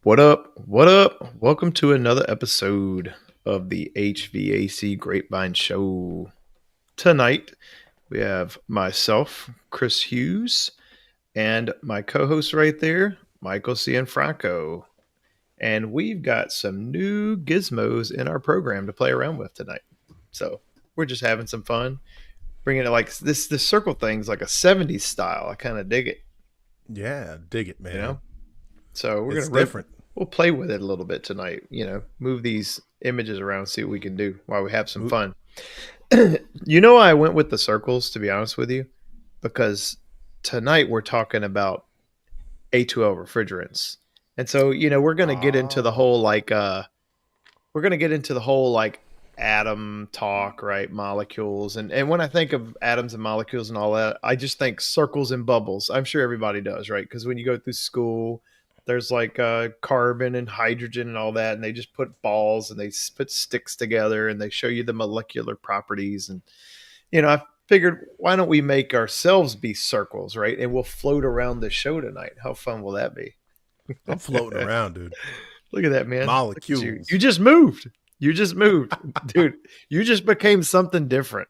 What up? What up? Welcome to another episode of the HVAC Grapevine Show. Tonight, we have myself, Chris Hughes, and my co-host right there, Michael Cianfranco. And we've got some new gizmos in our program to play around with tonight. So we're just having some fun. Bringing it like this circle thing's like a 70s style. I kind of dig it. Yeah, dig it, man. You know? So we're It's gonna different. We'll play with it a little bit tonight. Move these images around, see what we can do while we have some fun. I went with the circles, to be honest with you, because tonight we're talking about A2L refrigerants, and so we're gonna get into the whole atom talk, right? Molecules, and when I think of atoms and molecules and all that, I just think circles and bubbles. I'm sure everybody does, right? Because when you go through school, there's like carbon and hydrogen and all that, and they just put balls and they put sticks together and they show you the molecular properties. And I figured, why don't we make ourselves be circles, right? And we'll float around the show tonight. How fun will that be? I'm floating around, dude. Look at that, man. Molecules. You just moved. You just moved, dude. You just became something different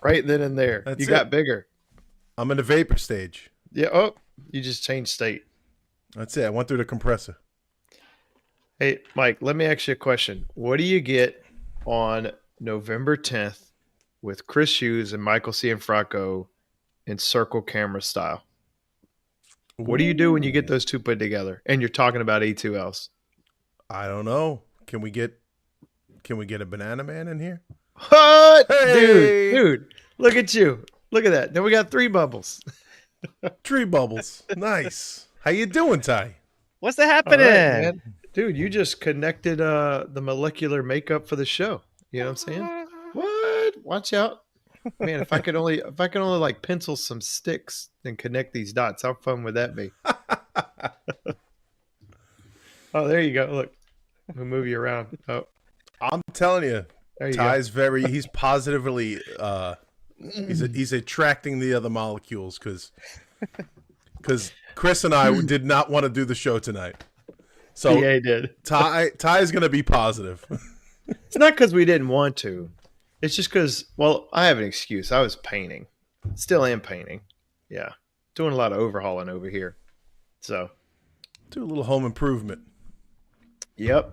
right then and there. You got bigger. I'm in the vapor stage. Yeah. Oh, you just changed state. That's it. I went through the compressor. Hey, Mike, let me ask you a question. What do you get on November 10th with Chris Hughes and Michael Cianfranco in circle camera style? What do you do when you get those two put together and you're talking about A2Ls? I don't know. Can we get a banana man in here? What? Hey! Dude, look at you. Look at that. Then we got 3 bubbles. Tree bubbles. Nice. How you doing, Ty? What's happening? Right, dude, you just connected the molecular makeup for the show. You know what I'm saying? What? Watch out. Man, if I could only like pencil some sticks and connect these dots, how fun would that be? Oh, there you go. Look. We'll move you around. Oh. I'm telling you, Ty's he's positively he's attracting the other molecules because Chris and I did not want to do the show tonight. So yeah, he did. Ty is going to be positive. It's not because we didn't want to. It's just because, well, I have an excuse. I was painting. Still am painting. Yeah. Doing a lot of overhauling over here. So. Do a little home improvement. Yep.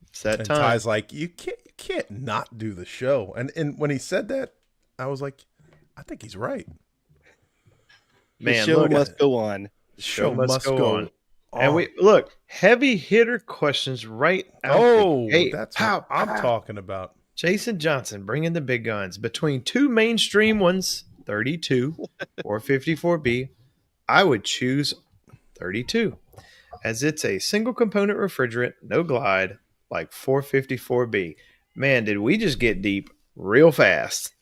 It's that time. Ty's like, you can't not do the show. And when he said that, I was like, I think he's right. Man, the show must go on. The show must go on. And we look, heavy hitter questions right out. Oh, that's what I'm talking about. Jason Johnson bringing the big guns between 2 mainstream ones, 32 or 54B. I would choose 32, as it's a single component refrigerant, no glide, like 454B. Man, did we just get deep real fast?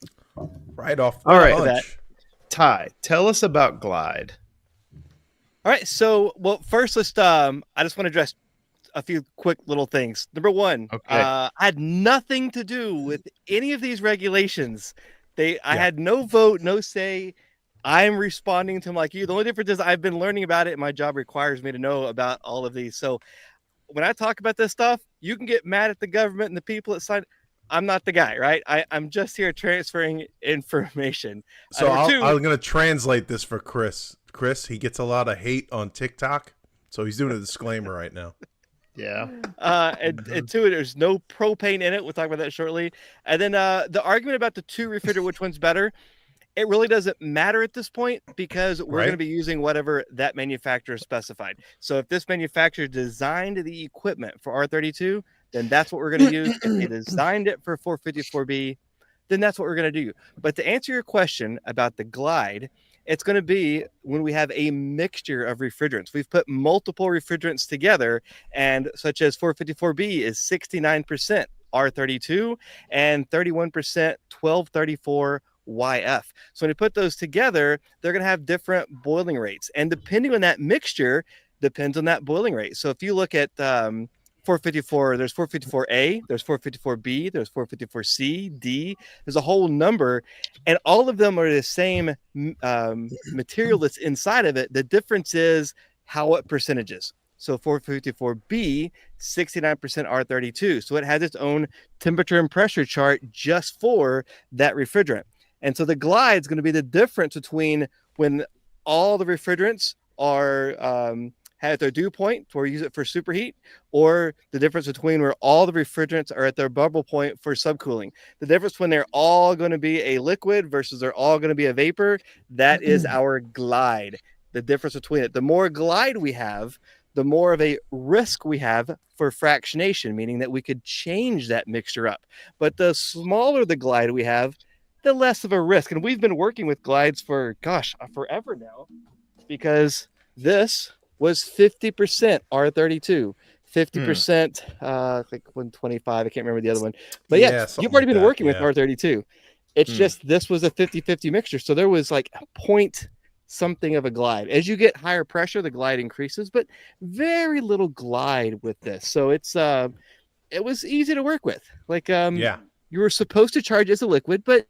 Right off. All right, Ty, tell us about glide. All right, so first let's I just want to address a few quick little things. Number one, I had nothing to do with any of these regulations. I had no vote, no say. I'm responding to them like you. The only difference is I've been learning about it, and my job requires me to know about all of these. So when I talk about this stuff, you can get mad at the government and the people that signed. I'm not the guy, right? I'm just here transferring information. So I'm going to translate this for Chris. Chris, he gets a lot of hate on TikTok, so he's doing a disclaimer right now. Yeah. And two, there's no propane in it. We'll talk about that shortly. And then the argument about the 2 refrigerator, which one's better, it really doesn't matter at this point because we're going to be using whatever that manufacturer specified. So if this manufacturer designed the equipment for R32, then that's what we're going to use. If they designed it for 454B, then that's what we're going to do. But to answer your question about the glide, It's going to be when we have a mixture of refrigerants. We've put multiple refrigerants together, and such as 454B is 69% R32 and 31% 1234 YF. So when you put those together, they're going to have different boiling rates. And depending on that mixture, depends on that boiling rate. So if you look at 454, there's 454A, there's 454B, there's 454C, D, there's a whole number, and all of them are the same material that's inside of it. The difference is what percentages. So 454B, 69% R32. So it has its own temperature and pressure chart just for that refrigerant. And so the glide is going to be the difference between when all the refrigerants are at their dew point for use it for superheat, or the difference between where all the refrigerants are at their bubble point for subcooling. The difference when they're all going to be a liquid versus they're all going to be a vapor, that is our glide. The difference between it. The more glide we have, the more of a risk we have for fractionation, meaning that we could change that mixture up. But the smaller the glide we have, the less of a risk. And we've been working with glides for, forever now, because this was 50% R32, 50%, I think 125. I can't remember the other one. But you've already been working with R32. It's just this was a 50-50 mixture. So there was like point something of a glide. As you get higher pressure, the glide increases, but very little glide with this. So it was easy to work with. Like you were supposed to charge as a liquid, but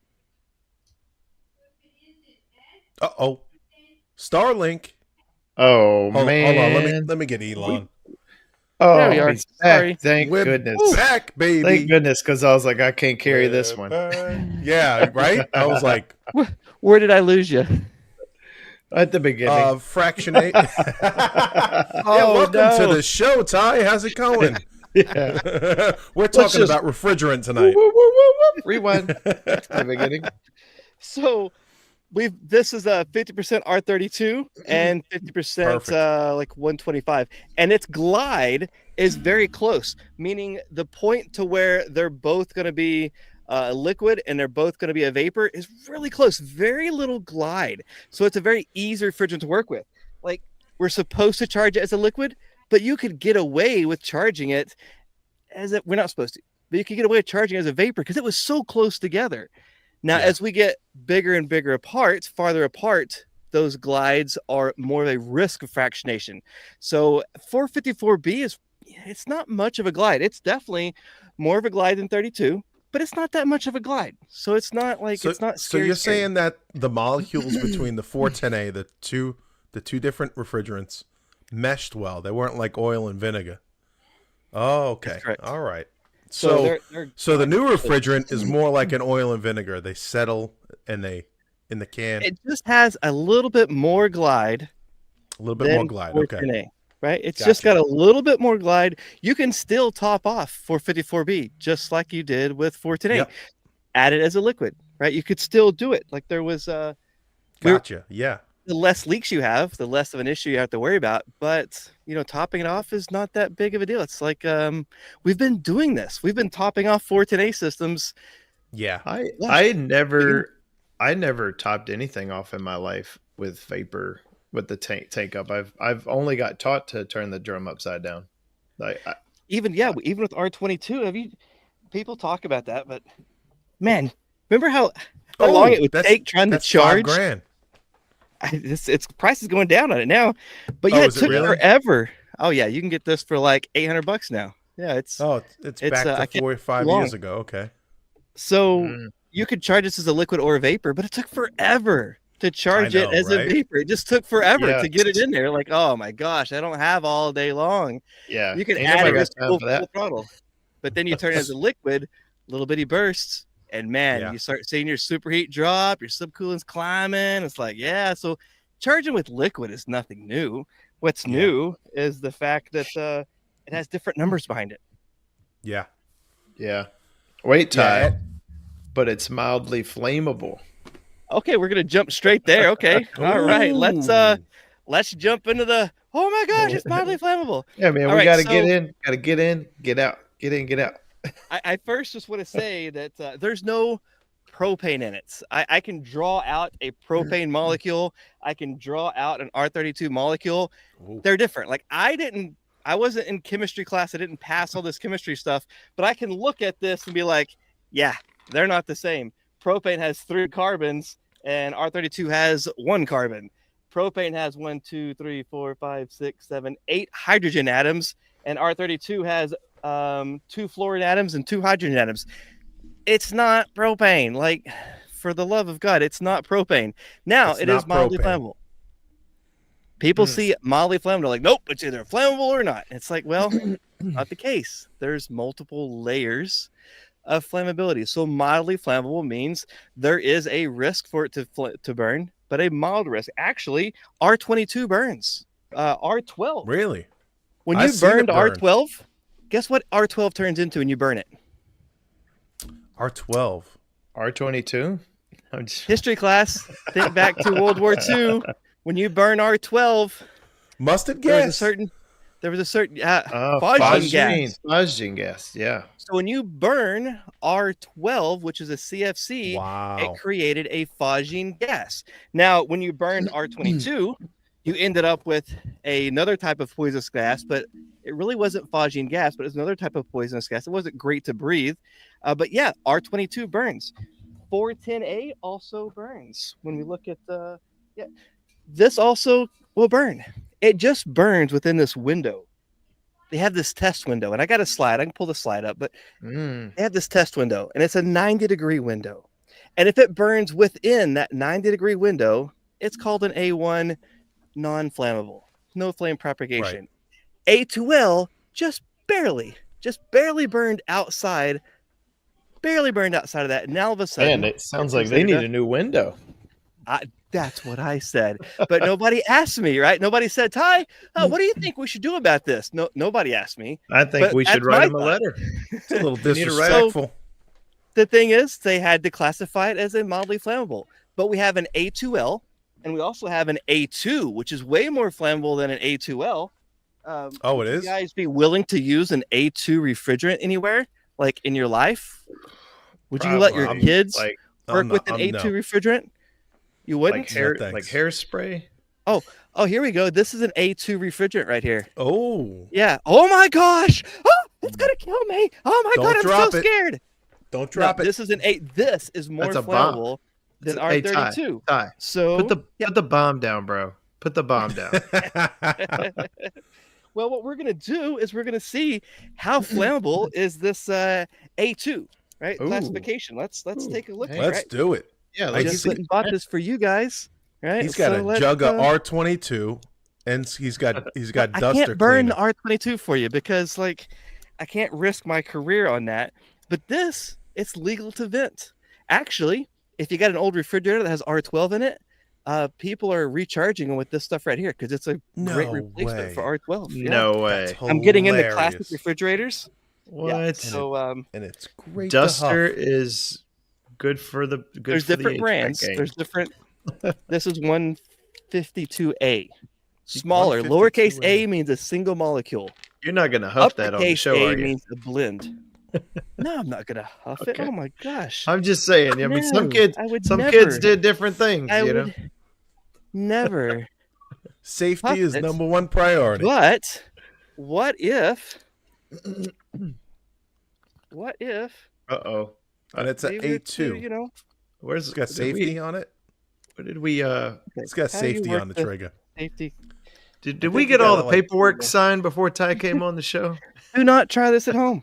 Starlink. Oh, hold man. on. Let me get Elon. There we are. He's back. Thank We're goodness. Back, baby. Thank goodness, because I was like, I can't carry this one. Yeah, right? I was like, where did I lose you? At the beginning. Fractionate. Welcome to the show, Ty. How's it going? We're talking about refrigerant tonight. Rewind. At the beginning. So this is a 50% R32 and 50% like 125, and its glide is very close, meaning the point to where they're both going to be a liquid and they're both going to be a vapor is really close. Very little glide, so it's a very easy refrigerant to work with. Like, we're supposed to charge it as a liquid, but you could get away with charging it we're not supposed to, but you could get away with charging it as a vapor because it was so close together. Now, as we get bigger and bigger apart, farther apart, those glides are more of a risk of fractionation. So 454B it's not much of a glide. It's definitely more of a glide than 32, but it's not that much of a glide. So it's not like it's not scary. So you're saying that the molecules between the 410A, the two different refrigerants, meshed well. They weren't like oil and vinegar. Oh, okay. All right. So the new refrigerant is more like an oil and vinegar. They settle and they in the can. It just has a little bit more glide. A little bit more glide. Okay. Right? It's just got a little bit more glide. You can still top off 454B just like you did with 410A. Yep. Add it as a liquid, right? You could still do it. Like there was Gotcha. Yeah. The less leaks you have, the less of an issue you have to worry about. But, topping it off is not that big of a deal. It's like we've been doing this. We've been topping off 410A systems. Yeah. I never topped anything off in my life with vapor with the tank up. I've only got taught to turn the drum upside down. Even with R22, people talk about that, but man, remember how long it would take trying to charge? $5,000. Its price is going down on it now, but it took forever. Oh yeah, you can get this for like $800 now. Yeah, it's back to 4 or 5 years ago. Okay, so you could charge this as a liquid or a vapor, but it took forever to charge it as a vapor. It just took forever to get it in there. Like, oh my gosh, I don't have all day long. Yeah, you can add it full throttle, but then you turn it as a liquid, little bitty bursts. And man, you start seeing your superheat drop, your subcoolant's climbing. It's like, so charging with liquid is nothing new. What's new is the fact that it has different numbers behind it. Yeah. Yeah. Wait, Ty, but it's mildly flammable. Okay, we're gonna jump straight there. Okay. All right. Let's jump into the oh my gosh, it's mildly flammable. Yeah, man, we gotta get in, get out, get in, get out. I first just want to say that there's no propane in it. I can draw out a propane molecule. I can draw out an R32 molecule. Ooh. They're different. Like I wasn't in chemistry class. I didn't pass all this chemistry stuff, but I can look at this and be like, yeah, they're not the same. Propane has 3 carbons and R32 has 1 carbon. Propane has 1, 2, 3, 4, 5, 6, 7, 8 hydrogen atoms, and R32 has 2 fluorine atoms and 2 hydrogen atoms. It's not propane. Like, for the love of God, it's not propane. Now, it is mildly flammable. People see mildly flammable, they're like, nope, it's either flammable or not. It's like, well, not the case. There's multiple layers of flammability. So mildly flammable means there is a risk for it to burn, but a mild risk. Actually, R22 burns. R12. Really? When you burned R12, guess what R12 turns into when you burn it? R12. R22? History class. Think back to World War II. When you burn R12, mustard gas. There was a certain phosgene gas. Phosgene gas, yeah. So when you burn R12, which is a CFC, it created a phosgene gas. Now, when you burned R22, you ended up with another type of poisonous gas, but it really wasn't phosgene gas, but it's another type of poisonous gas. It wasn't great to breathe, but yeah, R22 burns. 410A also burns. When we look at this also will burn. It just burns within this window. They have this test window, and I got a slide. I can pull the slide up, but they have this test window, and it's a 90-degree window. And if it burns within that 90-degree window, it's called an A1 non-flammable, no flame propagation. Right. A2L just barely burned outside of that. And now all of a sudden, man, it sounds like they need a new window. That's what I said, but nobody asked me, right? Nobody said, Ty, what do you think we should do about this? No, nobody asked me. I think we should write them a letter. It's a little disrespectful. So, the thing is, they had to classify it as a mildly flammable, but we have an A2L, and we also have an A2, which is way more flammable than an A2L. It is? You guys be willing to use an A2 refrigerant anywhere, like in your life? Would you let your kids work with an A2 refrigerant? You wouldn't? Like hairspray? Oh, here we go. This is an A2 refrigerant right here. Oh. Yeah. Oh my gosh. Oh, it's going to kill me. Oh my God, I'm so scared. Don't drop it. This is this is more flammable than R32. Ty, so put the bomb down, bro. Put the bomb down. Well, what we're going to do is we're going to see how flammable is this A2, right? Ooh. Classification. Let's take a look. Let's do it. Yeah, I just went and bought this for you guys. Right? He's got a jug of R22, and he's got duster. I can't burn the R22 for you because I can't risk my career on that. But it's legal to vent. Actually, if you got an old refrigerator that has R12 in it, people are recharging them with this stuff right here because it's a great replacement for R12. Yeah. No way. I'm getting into classic refrigerators. What? Yeah. So and it's great. Duster is good for the There's different brands. There's different. This is 152A. Smaller. 152A. Lowercase a means a single molecule. You're not going to huff that on the show, A are you? means a blend. No, I'm not going to huff it. Oh my gosh. I'm just saying. I mean, some kids did different things, I would never. Safety is number one priority. But what if? Uh-oh. And it's an A2. Where's it's got safety on it? What did we It's got safety on the trigger. Safety. Did we get all the paperwork signed before Ty came on the show? Do not try this at home.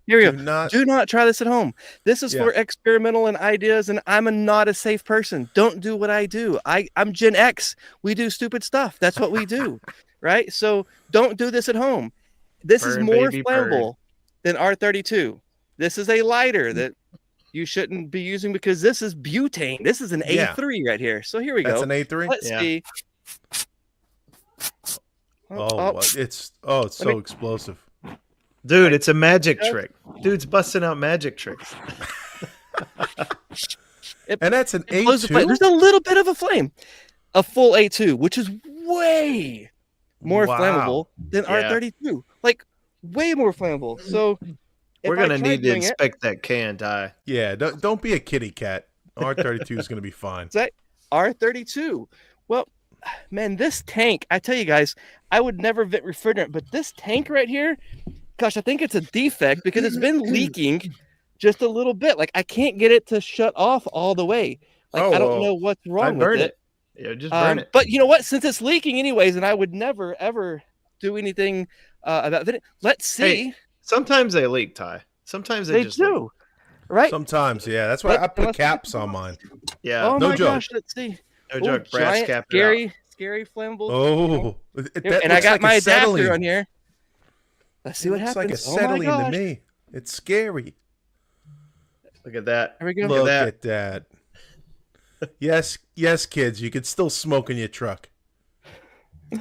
Here we go. Do not try this at home. This is for experimental and ideas, and I'm not a safe person. Don't do what I do. I'm Gen X. We do stupid stuff. That's what we do, right? So don't do this at home. This is more flammable than R32. This is a lighter that you shouldn't be using because this is butane. This is an A3 right here. So here we go. That's an A3? Let's see. It's so explosive. Dude, it's a magic trick. Dude's busting out magic tricks. And that's an A2? There's a little bit of a flame. A full A2, which is way more flammable than R32. Like, way more flammable. So we're going to need to inspect that can, Ty. Yeah, don't be a kitty cat. R32 is going to be fine. Is that R32? Well, man, this tank, I tell you guys, I would never vent refrigerant, but this tank right here, gosh, I think it's a defect because it's been leaking just a little bit. Like I can't get it to shut off all the way. Like I don't know what's wrong with it. Yeah, just burn it. But you know what? Since it's leaking anyways, and I would never ever do anything about it. Let's see. Hey, sometimes they leak, Ty. Sometimes they just do. leak. Right? Sometimes, yeah. That's why I put caps on mine. Yeah. Oh no my joke. gosh, let's see. No joke. Brass cap. Scary flammable. Oh, and I got my adapter on here. Let's see what happens. It's like acetylene to me. It's scary. Look at that. There we go. Look at that. Yes, kids, you could still smoke in your truck. We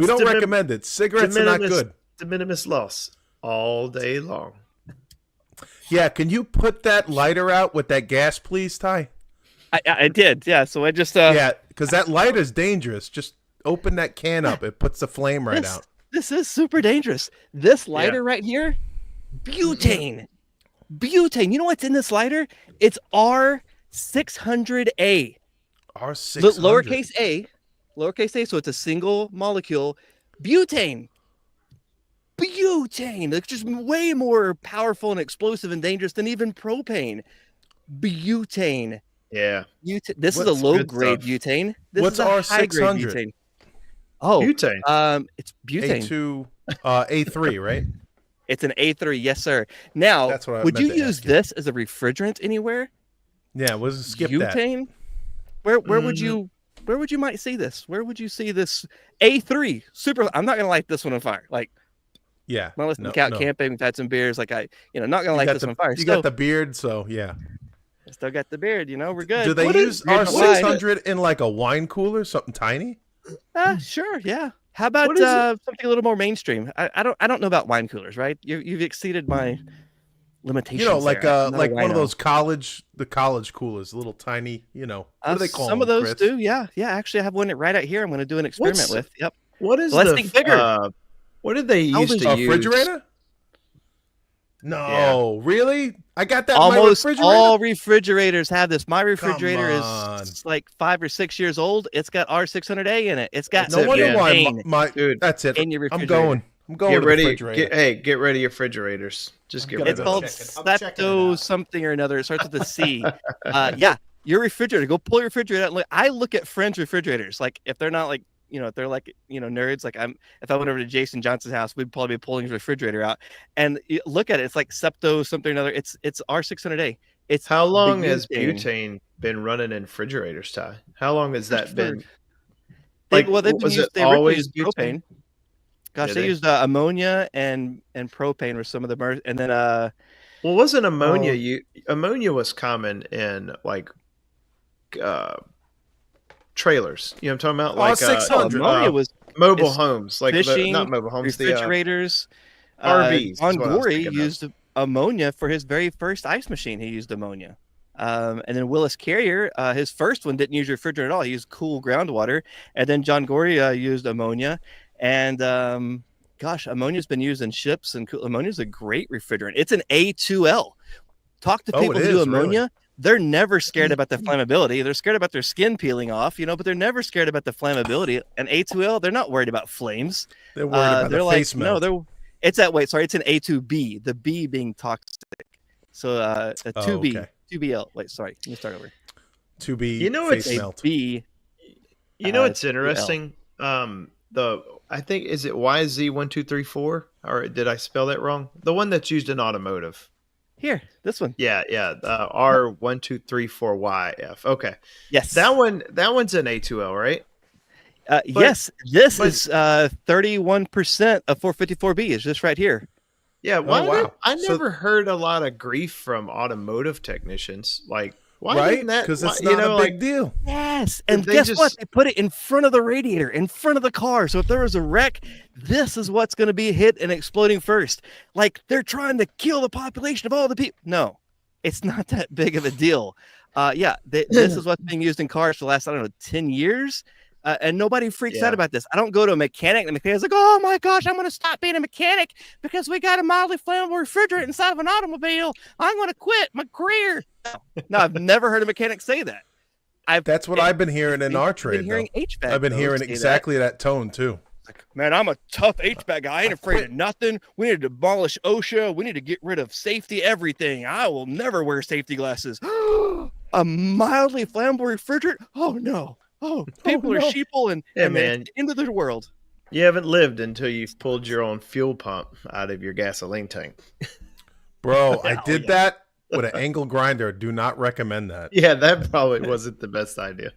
don't recommend it. Cigarettes are not good. De minimis loss all day long. Yeah, can you put that lighter out with that gas, please, Ty? I did, yeah. So I just yeah, because that lighter's dangerous. Just open that can up; it puts the flame right out. This is super dangerous. This lighter right here, butane. Butane. You know what's in this lighter? It's R600A. R600. Lowercase a. So it's a single molecule. Butane. It's just way more powerful and explosive and dangerous than even propane. Butane. Yeah. This is a low grade butane. What's R600? Oh, butane. It's butane. A2, A3, right? It's an A3, yes, sir. Now, that's what I would meant you to use ask you. this as a refrigerant anywhere? Yeah, we'll skip butane? that. Where would you might see this? Where would you see this A3 super? I'm not gonna light this one on fire. Like, yeah, unless we're out camping, we've had some beers. Like not gonna light this on fire. You got the beard, so yeah. I still got the beard. We're good. Do they use R600 in like a wine cooler, something tiny? Sure, yeah. How about something a little more mainstream? I don't know about wine coolers, right? You've exceeded my limitations. Like one of those college coolers, a little tiny. What do they call them? Some of those Chris? do, yeah. Actually, I have one right out here. I'm going to do an experiment with. Yep. What is let's think bigger. What did they used to use? Refrigerator? No, really? I got that. Almost in my refrigerator? all refrigerators have this. My refrigerator is like 5 or 6 years old. It's got R600A in it. It's got no wonder why my dude. That's it. In your refrigerator. I'm going. Get ready. Get ready your refrigerators. Just get It's called Septo something or another. It starts with a C. Yeah, your refrigerator. Go pull your refrigerator out. I look at friends' refrigerators. Like if they're not like if they're like nerds. Like if I went over to Jason Johnson's house, we'd probably be pulling his refrigerator out and look at it. It's like Septo something or another. It's R600A. It's how long has butane been running in refrigerators, Ty? How long has that been? They used propane. Gosh, they used ammonia and propane were some of the and then well, wasn't ammonia? Ammonia was common in like trailers. You know what I'm talking about? Like 600. Ammonia was mobile homes, like fishing, not mobile homes, refrigerators. RVs. John Gorey used ammonia for his very first ice machine. He used ammonia. And then Willis Carrier, his first one didn't use refrigerant at all. He used cool groundwater. And then John Gorey used ammonia. And ammonia's been used in ships, and ammonia's a great refrigerant. It's an A2L. Talk to people who do ammonia. Really? They're never scared about the flammability. They're scared about their skin peeling off, but they're never scared about the flammability. And A2L, they're not worried about flames. They're worried about the face melt. No, it's that way. Sorry, it's an A2B, the B being toxic. So a 2B, okay. 2BL. Wait, sorry. Let me start over. 2B face melt. B. It's interesting? I think, is it YZ1234? Or did I spell that wrong? The one that's used in automotive. Here, this one. Yeah. R1234YF. Okay. Yes. That one's an A2L, right? Yes. This is 31% of 454B is just right here. Yeah. Wow. I never heard a lot of grief from automotive technicians. Like, why right? Because it's not a big deal. Yes. And guess what? They put it in front of the radiator, in front of the car. So if there was a wreck, this is what's going to be hit and exploding first. Like they're trying to kill the population of all the people. No, it's not that big of a deal. This is what's being used in cars for the last, 10 years. and nobody freaks out about this. I don't go to a mechanic, and the mechanic's like, "Oh my gosh, I'm going to stop being a mechanic because we got a mildly flammable refrigerant inside of an automobile. I'm going to quit my career." No, I've never heard a mechanic say that. That's what I've been hearing in our trade. I've been hearing exactly that tone too. Like, man, I'm a tough HVAC guy. I ain't afraid of nothing. We need to demolish OSHA. We need to get rid of safety, everything. I will never wear safety glasses. A mildly flammable refrigerant? Oh, no. Oh, people are sheeple and man, into the world. You haven't lived until you've pulled your own fuel pump out of your gasoline tank. Bro, I did that with an angle grinder. Do not recommend that. Yeah, that probably wasn't the best idea.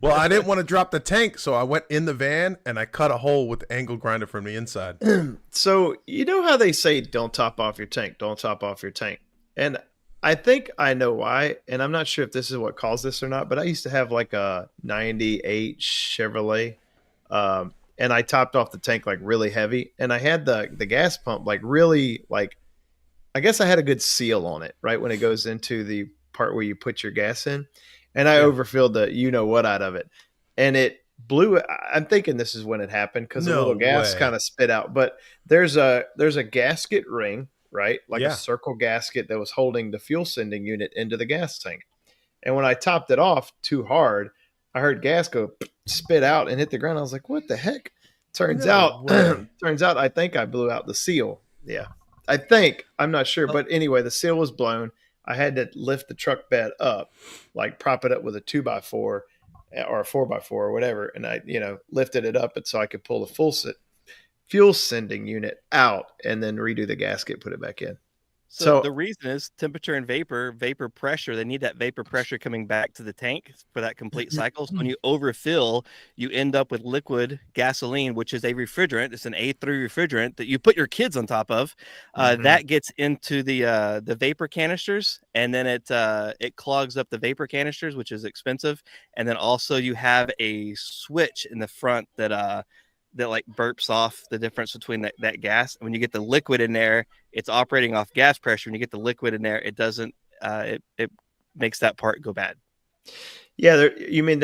Well, I didn't want to drop the tank, so I went in the van and I cut a hole with the angle grinder from the inside. So, you know how they say don't top off your tank, don't top off your tank. And I think I know why, and I'm not sure if this is what caused this or not, but I used to have like a 98 Chevrolet, and I topped off the tank like really heavy, and I had the gas pump like really like, I guess I had a good seal on it, right, when it goes into the part where you put your gas in. And I overfilled the you-know-what out of it. And it blew. I'm thinking this is when it happened because the little gas kind of spit out. But there's a gasket ring, right? Like a circle gasket that was holding the fuel sending unit into the gas tank. And when I topped it off too hard, I heard gas go spit out and hit the ground. I was like, what the heck? Turns out I think I blew out the seal. Yeah. I think. I'm not sure. But anyway, the seal was blown. I had to lift the truck bed up, like prop it up with a 2x4 or a 4x4 or whatever. And I, lifted it up so I could pull the fuel sending unit out and then redo the gasket, put it back in. So the reason is temperature and vapor pressure. They need that vapor pressure coming back to the tank for that complete cycle. So when you overfill, you end up with liquid gasoline, which is a refrigerant. It's an A3 refrigerant that you put your kids on top of. That gets into the vapor canisters, and then it clogs up the vapor canisters, which is expensive. And then also you have a switch in the front that like burps off the difference between that gas. And when you get the liquid in there, it's operating off gas pressure. When you get the liquid in there, it doesn't, it makes that part go bad. Yeah. You mean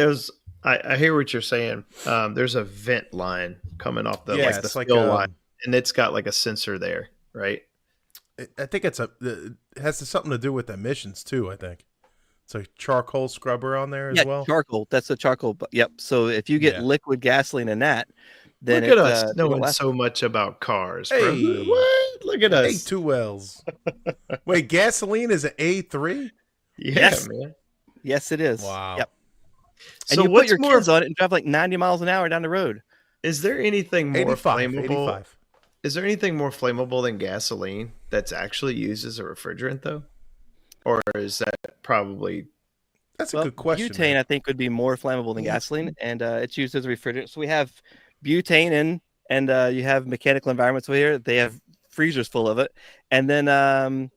I hear what you're saying. There's a vent line coming off the spill line, and it's got like a sensor there, right? I think it has something to do with emissions too. I think it's a charcoal scrubber on there as well. Charcoal. That's a charcoal. Yep. So if you get liquid gasoline in that, then look at us knowing so much about cars, bro. Hey, what? Look at us. A2 wells. Wait, gasoline is an A3? Yes, man. Yes, it is. Wow. Yep. And so you put your kids on it and drive like 90 miles an hour down the road. Is there anything more flammable? 85. Is there anything more flammable than gasoline that's actually used as a refrigerant, though? Or is that probably... That's a good question. Butane, man. I think, would be more flammable than gasoline, and it's used as a refrigerant. So we have butane and you have mechanical environments over here. They have freezers full of it. And then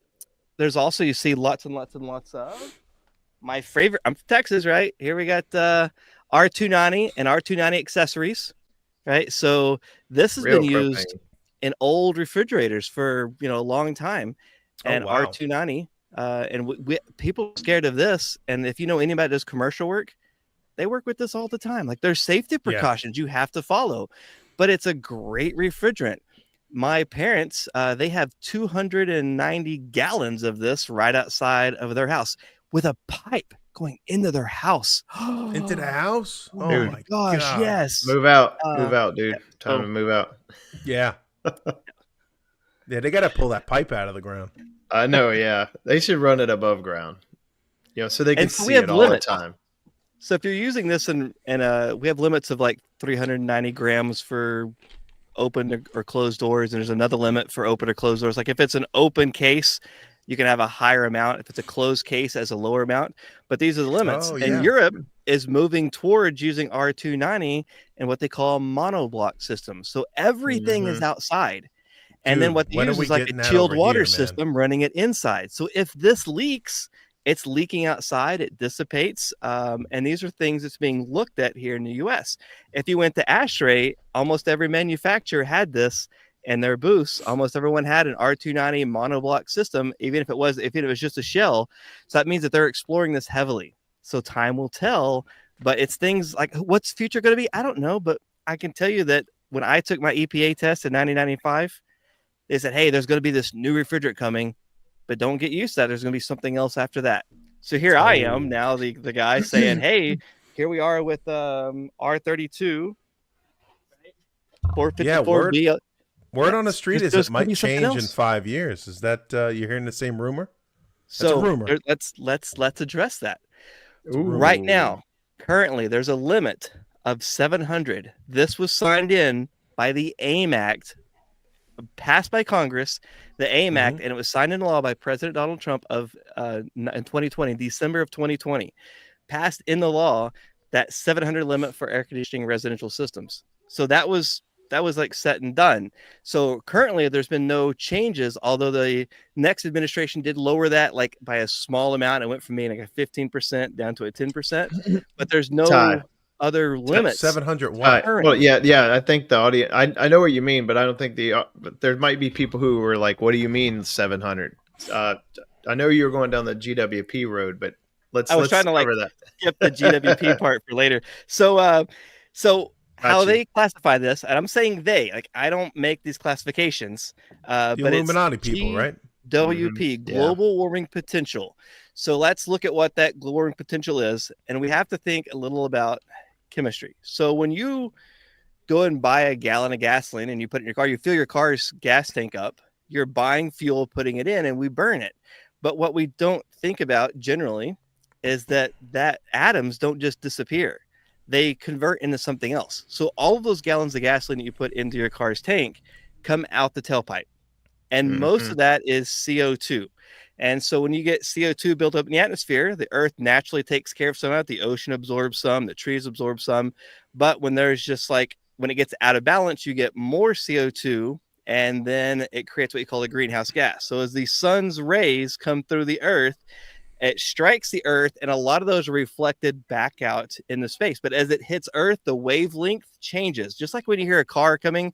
there's also, you see lots and lots and lots of my favorite. I'm from Texas, right? Here we got R290 and R290 accessories, right? So this has been used in old refrigerators for a long time. And R290 and people are scared of this. And if you know anybody that does commercial work, they work with this all the time. Like, there's safety precautions you have to follow, but it's a great refrigerant. My parents, they have 290 gallons of this right outside of their house with a pipe going into their house. Into the house? Oh, dude, my gosh, God. Yes. Move out, dude. Time to move out. Yeah. Yeah, they got to pull that pipe out of the ground. I know, yeah. They should run it above ground, so they can see it all the time. So if you're using this and we have limits of like 390 grams for open or closed doors, and there's another limit for open or closed doors. Like if it's an open case, you can have a higher amount. If it's a closed case, as a lower amount. But these are the limits. And Europe is moving towards using R290 and what they call monoblock systems. So everything is outside. And then what they use is like a chilled water system running it inside. So if this leaks, it's leaking outside, it dissipates. And these are things that's being looked at here in the US. If you went to ASHRAE, almost every manufacturer had this in their booths. Almost everyone had an R290 monoblock system, even if it was just a shell. So that means that they're exploring this heavily. So time will tell But it's things like, what's future going to be? I don't know, but I can tell you that when I took my EPA test in 1995, they said, hey, there's going to be this new refrigerant coming, but don't get used to that. There's going to be something else after that. So here I am now, the guy saying, hey, here we are with R32, 454B. Word on the street is it might change in 5 years. Is that you're hearing the same rumor? That's a rumor. Let's address that. Right now, currently, there's a limit of 700. This was signed in by the AIM Act, passed by Congress, the AIM Act, and it was signed into law by President Donald Trump in 2020, December of 2020, passed in the law that 700 limit for air conditioning residential systems. So that was like set and done. So currently there's been no changes, although the next administration did lower that like by a small amount. It went from being like a 15% down to a 10%, but there's no other limits. 700 watt. Well, yeah. I think the audience, I know what you mean, but I don't think but there might be people who are like, what do you mean 700? I know you were going down the GWP road, but let's trying to like skip the GWP part for later. So how they classify this, and I'm saying I don't make these classifications, the but Illuminati it's people, right? GWP, global warming potential. So let's look at what that global warming potential is, and we have to think a little about chemistry. So when you go and buy a gallon of gasoline and you put it in your car, you fill your car's gas tank up, you're buying fuel, putting it in, and we burn it. But what we don't think about generally is that atoms don't just disappear. They convert into something else. So all of those gallons of gasoline that you put into your car's tank come out the tailpipe. And most of that is CO2. And so when you get CO2 built up in the atmosphere, the earth naturally takes care of some of it. The ocean absorbs some, the trees absorb some. But when there's just when it gets out of balance, you get more CO2, and then it creates what you call a greenhouse gas. So as the sun's rays come through the earth, it strikes the earth, and a lot of those are reflected back out into space. But as it hits earth, the wavelength changes. Just like when you hear a car coming,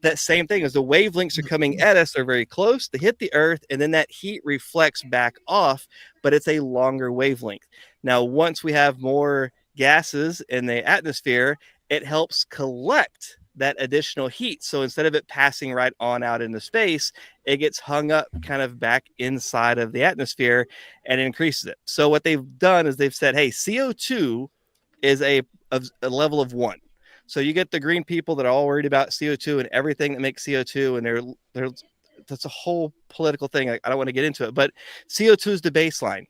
that same thing as the wavelengths are coming at us, they're very close. They hit the earth, and then that heat reflects back off, but it's a longer wavelength. Now, once we have more gases in the atmosphere, it helps collect that additional heat. So instead of it passing right on out into space, it gets hung up kind of back inside of the atmosphere and increases it. So what they've done is they've said, hey, CO2 is a level of 1. So you get the green people that are all worried about CO2 and everything that makes CO2, and they're that's a whole political thing. I don't want to get into it, but CO2 is the baseline.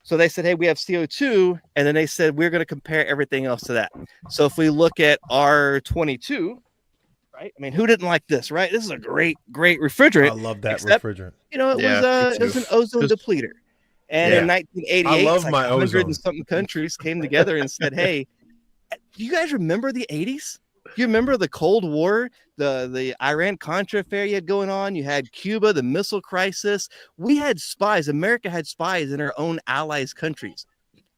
So they said, hey, we have CO2, and then they said we're going to compare everything else to that. So if we look at R22, right? I mean, who didn't like this, right? This is a great refrigerant. I love that refrigerant. It was an ozone depleter. And in 1988, I love my 100 ozone. and something countries came together and said, hey, do you guys remember the 80s? You remember the Cold War, the Iran-Contra affair you had going on? You had Cuba, the missile crisis. We had spies. America had spies in our own allies' countries.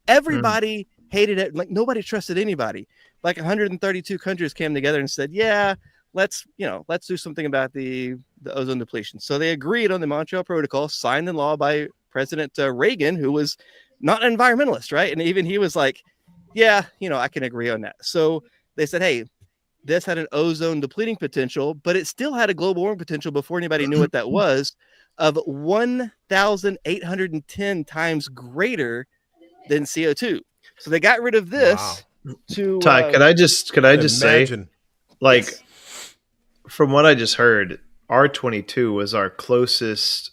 Everybody hated it. Like, nobody trusted anybody. Like 132 countries came together and said, yeah, let's do something about the ozone depletion. So they agreed on the Montreal Protocol, signed in law by President Reagan, who was not an environmentalist, right? And even he was like, yeah, I can agree on that. So they said, hey, this had an ozone depleting potential, but it still had a global warming potential before anybody knew what that was, of 1,810 times greater than CO2. So they got rid of this to Ty, could I just say, like, yes, from what I just heard, R22 was our closest.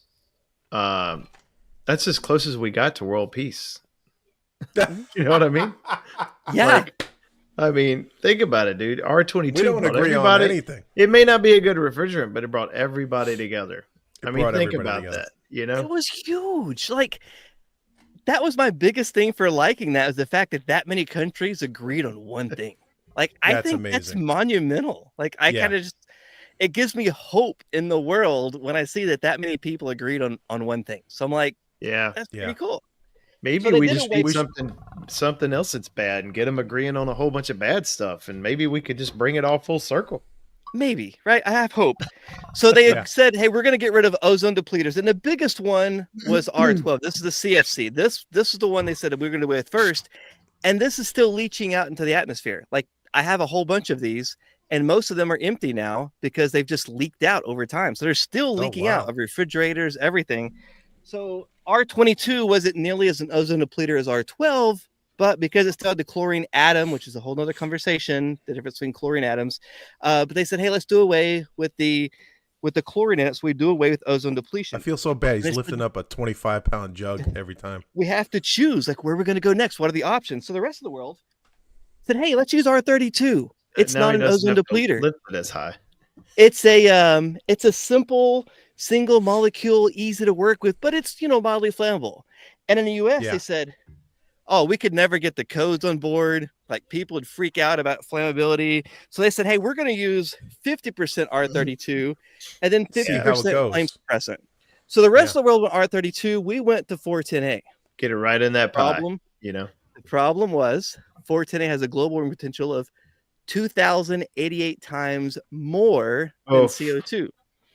That's as close as we got to world peace. You know what I mean? Yeah. I mean, think about it, dude. R22. We don't agree on anything. It may not be a good refrigerant, but it brought everybody together. Think about that. It was huge. Like, that was my biggest thing for liking that, is the fact that many countries agreed on one thing. Like, I think amazing. That's monumental. Like, kind of it gives me hope in the world when I see that many people agreed on one thing. So I'm like, that's pretty cool. Maybe we just need something else that's bad and get them agreeing on a whole bunch of bad stuff, and maybe we could just bring it all full circle. maybe, right? I have hope. So they said, hey, we're going to get rid of ozone depleters. And the biggest one was R12. This is the CFC. This is the one they said we're going to do with first. And this is still leaching out into the atmosphere. Like, I have a whole bunch of these, and most of them are empty now because they've just leaked out over time. So they're still leaking out of refrigerators, everything. So R22 wasn't nearly as an ozone depleter as R12, but because it still had the chlorine atom, which is a whole nother conversation, the difference between chlorine atoms. But they said, hey, let's do away with the chlorine in it, so we do away with ozone depletion. I feel so bad. He's lifting up a 25-pound jug every time. We have to choose, like, where we're going to go next. What are the options? So the rest of the world said, hey, let's use R32. It's not an ozone depleter. Lift it as high. It's a simple single molecule, easy to work with, but it's, mildly flammable. And in the US, they said, oh, we could never get the codes on board. Like, people would freak out about flammability. So they said, hey, we're going to use 50% R32 and then 50% flame suppressant. So the rest of the world went R32. We went to 410A. Get it right in that problem. The problem was 410A has a global warming potential of 2,088 times more than CO2.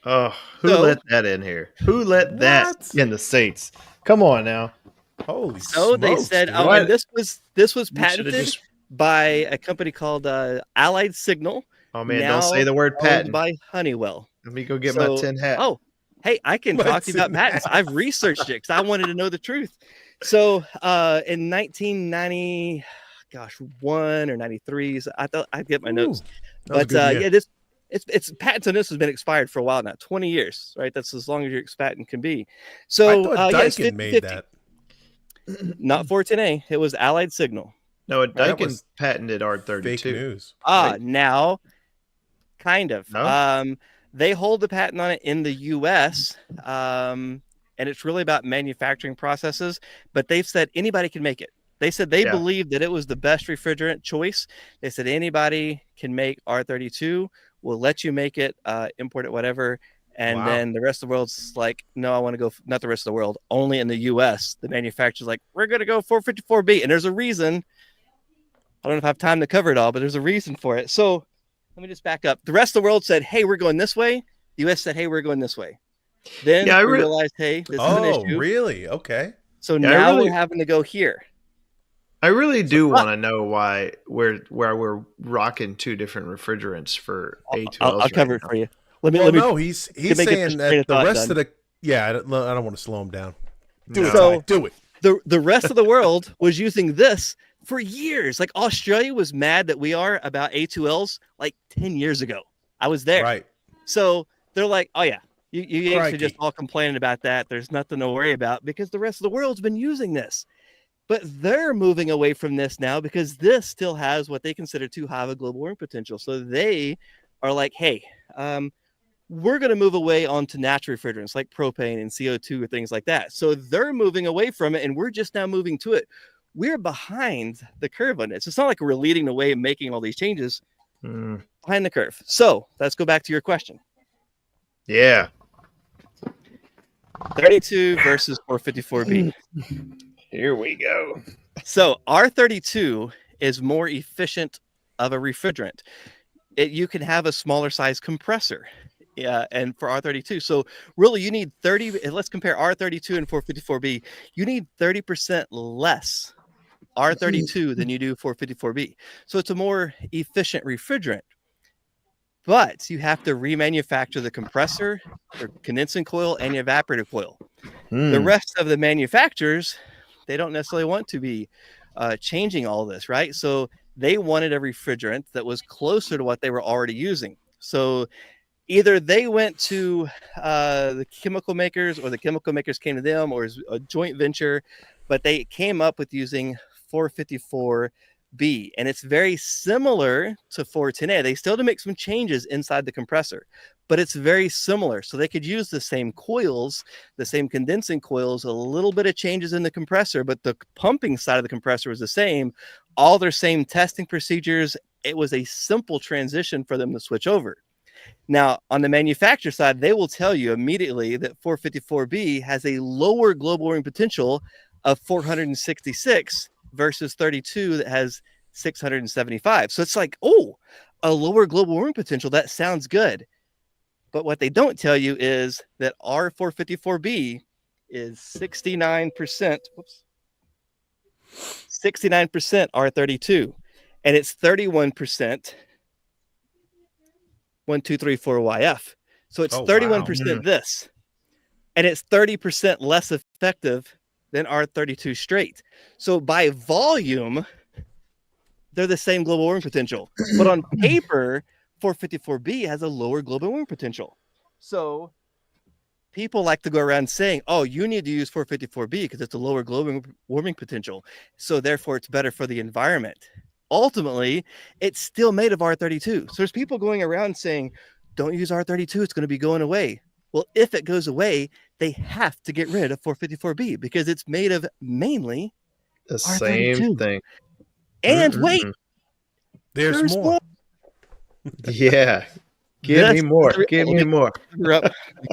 Oh, who let that in here? Who let that in the States? Come on now. Holy So they said, and this was patented by a company called Allied Signal. Oh man, don't say the word patent. By Honeywell. Let me go get my tin hat. Oh, hey, I can talk to you about patents. I've researched it because I wanted to know the truth. So in 1990, one or 93, so I thought I'd get my notes. But it's patents on this has been expired for a while now, 20 years, right? That's as long as your patent can be. So I thought Daikin made that. Not 410A. It was Allied Signal. No, Daikin patented R32. Fake news. Now, kind of. No? They hold the patent on it in the U.S., and it's really about manufacturing processes. But they've said anybody can make it. They said they believe that it was the best refrigerant choice. They said anybody can make R32. We'll let you make it, import it, whatever. And then the rest of the world's like, no, I want to go, not the rest of the world, only in the US. The manufacturer's like, we're going to go 454B. And there's a reason. I don't know if I have time to cover it all, but there's a reason for it. So let me just back up. The rest of the world said, hey, we're going this way. The US said, hey, we're going this way. Then we realized, hey, this is an issue. Oh, really? Okay. So now we're having to go here. I really do want to know why we're rocking two different refrigerants for A2Ls. I'll cover it for you. Let me. He's saying that the rest of the I don't want to slow him down. Do it. The rest of the world was using this for years. Like, Australia was mad that we are about A2Ls like 10 years ago. I was there. Right. So they're like, oh yeah, you should just all complaining about that. There's nothing to worry about because the rest of the world's been using this. But they're moving away from this now because this still has what they consider too high of a global warming potential. So they are like, hey, we're going to move away onto natural refrigerants like propane and CO2 or things like that. So they're moving away from it, and we're just now moving to it. We're behind the curve on it. So it's not like we're leading the way and making all these changes. Behind the curve. So let's go back to your question. Yeah. 32 versus 454B. Here we go. So R32 is more efficient of a refrigerant. You can have a smaller size compressor. Yeah, and for R32. So really you need 30, let's compare R32 and 454B. You need 30% less R32 than you do 454B. So it's a more efficient refrigerant. But you have to remanufacture the compressor, the condensing coil, and the evaporator coil. The rest of the manufacturers, they don't necessarily want to be changing all this, right? So they wanted a refrigerant that was closer to what they were already using. So either they went to the chemical makers, or the chemical makers came to them, or a joint venture, but they came up with using 454B, and it's very similar to 410A. They still had to make some changes inside the compressor, but it's very similar. So they could use the same coils, the same condensing coils, a little bit of changes in the compressor, but the pumping side of the compressor was the same. All their same testing procedures. It was a simple transition for them to switch over. Now, on the manufacturer side, they will tell you immediately that 454B has a lower global warming potential of 466 versus 32 that has 675. So it's like, oh, a lower global warming potential, that sounds good. But what they don't tell you is that R454B is 69%. Whoops. 69% R32, and it's 31% 1234YF. So it's 31% this, and it's 30% less effective than R32 straight. So by volume, they're the same global warming potential, but on paper, 454B has a lower global warming potential. So people like to go around saying, oh, you need to use 454B because it's a lower global warming potential. So therefore, it's better for the environment. Ultimately, it's still made of R32. So there's people going around saying, don't use R32. It's going to be going away. Well, if it goes away, they have to get rid of 454B because it's made of mainly the R32. Same thing. And wait, there's more. Yeah. Give me more. Give me more.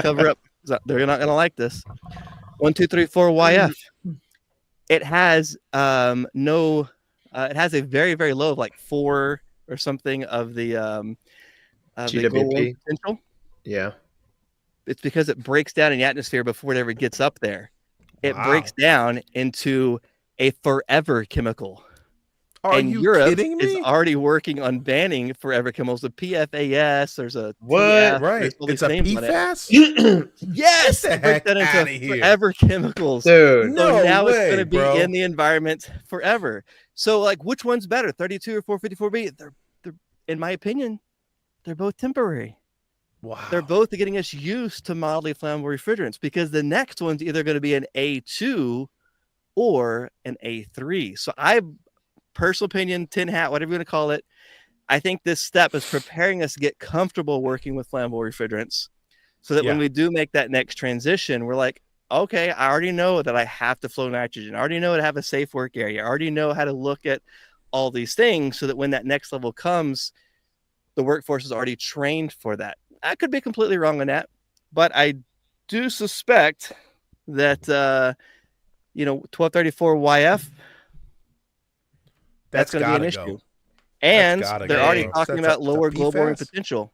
Cover up. They're not going to like this. 1234YF. It has no. It has a very, very low of like 4 or something of the GWP potential. Yeah. It's because it breaks down in the atmosphere before it ever gets up there. It breaks down into a forever chemical. And Europe kidding me? is already working on banning forever chemicals. The PFAS, there's a what? TF, Right? It's a PFAS. Yes, Get the heck that out of into here. forever chemicals, dude. So now way, it's going to be bro. in the environment forever. So, like, which one's better, 32 or 454B? They're, in my opinion, they're both temporary. Wow. They're both getting us used to mildly flammable refrigerants because the next one's either going to be an A2 or an A3. So personal opinion, tin hat, whatever you want to call it, I think this step is preparing us to get comfortable working with flammable refrigerants so that when we do make that next transition, we're like, okay, I already know that I have to flow nitrogen. I already know how to have a safe work area. I already know how to look at all these things so that when that next level comes, the workforce is already trained for that. I could be completely wrong on that, but I do suspect that, 1234YF, that's going to be an issue. And they're already talking about lower global warming potential.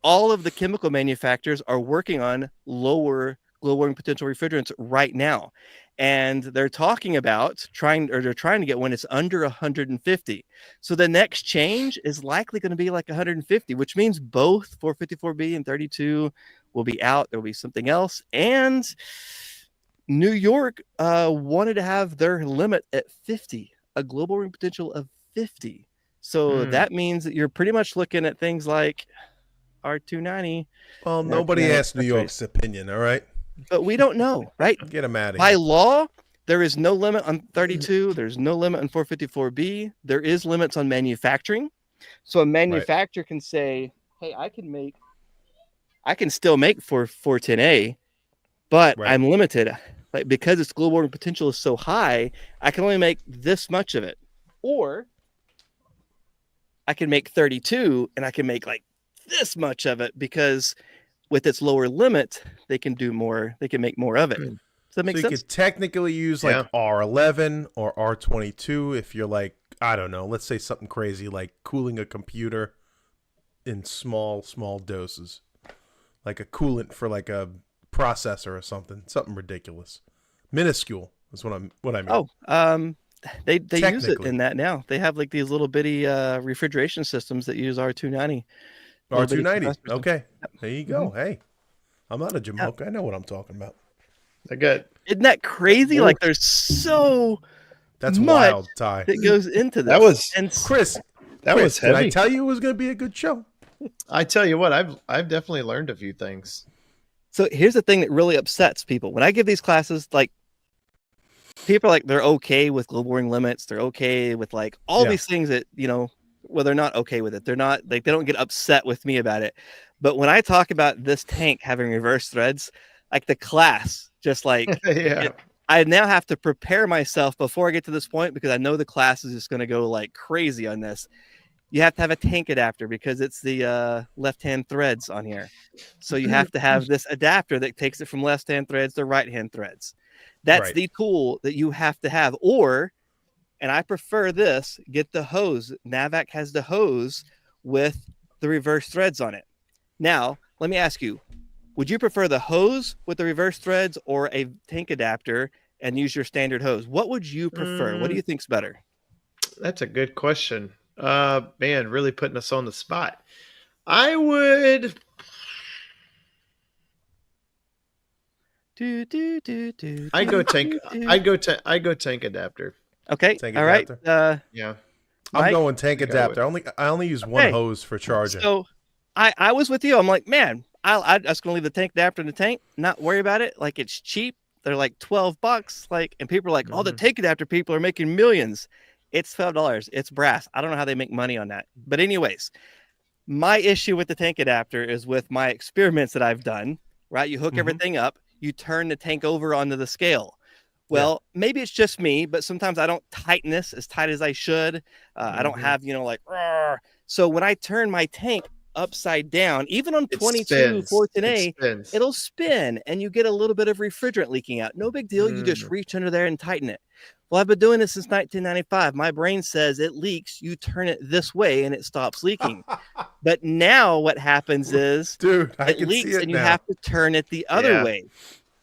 All of the chemical manufacturers are working on lower global warming potential refrigerants right now. And they're talking about trying to get when it's under 150. So the next change is likely going to be like 150, which means both 454B and 32 will be out. There will be something else. And New York wanted to have their limit at 50, a global warming potential of 50. So that means that you're pretty much looking at things like R290. Well, nobody asked New York's opinion, all right? But we don't know, right? Get them out of here. By law, there is no limit on 32. There's no limit on 454B. There is limits on manufacturing. So a manufacturer can say, hey, I can still make 410A, but I'm limited. Like, because its global warming potential is so high, I can only make this much of it. Or I can make 32 and I can make like this much of it because with its lower limit, they can do more. They can make more of it. Does that make sense? You could technically use like R11 or R22 if you're like, I don't know, let's say something crazy like cooling a computer in small doses, like a coolant for like a processor or something ridiculous, minuscule is what I mean. They use it in that now. They have like these little bitty refrigeration systems that use R290. R290. Okay. There you go. Hey, I'm not a jamoke. I know what I'm talking about. Isn't that crazy? Like there's that's much wild, Ty. that goes into this. That was Chris. Was heavy. Did I tell you it was going to be a good show? I tell you what, I've definitely learned a few things. So here's the thing that really upsets people. When I give these classes, like people are like, they're okay with global warming limits. They're okay with like all these things that, well, they're not okay with it. They're not like, they don't get upset with me about it. But when I talk about this tank having reverse threads, like the class, just like, I now have to prepare myself before I get to this point because I know the class is just going to go like crazy on this. You have to have a tank adapter because it's the left-hand threads on here. So you have to have this adapter that takes it from left-hand threads to right-hand threads. That's the tool that you have to have. Or, and I prefer this, get the hose. Navac has the hose with the reverse threads on it. Now, let me ask you, would you prefer the hose with the reverse threads or a tank adapter and use your standard hose? What would you prefer? What do you think's better? That's a good question. Man, really putting us on the spot. I would. I'd go tank. I'd go tank adapter. Okay. Tank all right. Yeah. I'm going tank adapter. I only use one hose for charging. So I was with you. I'm like, man, I just gonna leave the tank adapter in the tank, not worry about it. Like, it's cheap. They're like $12. Like, and people are like, oh, the tank adapter people are making millions. It's $12. It's brass. I don't know how they make money on that. But anyways, my issue with the tank adapter is with my experiments that I've done, right? You hook everything up, you turn the tank over onto the scale. Well, maybe it's just me, but sometimes I don't tighten this as tight as I should. I don't have, like, roar. So when I turn my tank upside down, even on 22 410A, it'll spin and you get a little bit of refrigerant leaking out. No big deal. You just reach under there and tighten it. Well, I've been doing this since 1995. My brain says it leaks. You turn it this way and it stops leaking. But now what happens is, dude, it leaks and you have to turn it the other way.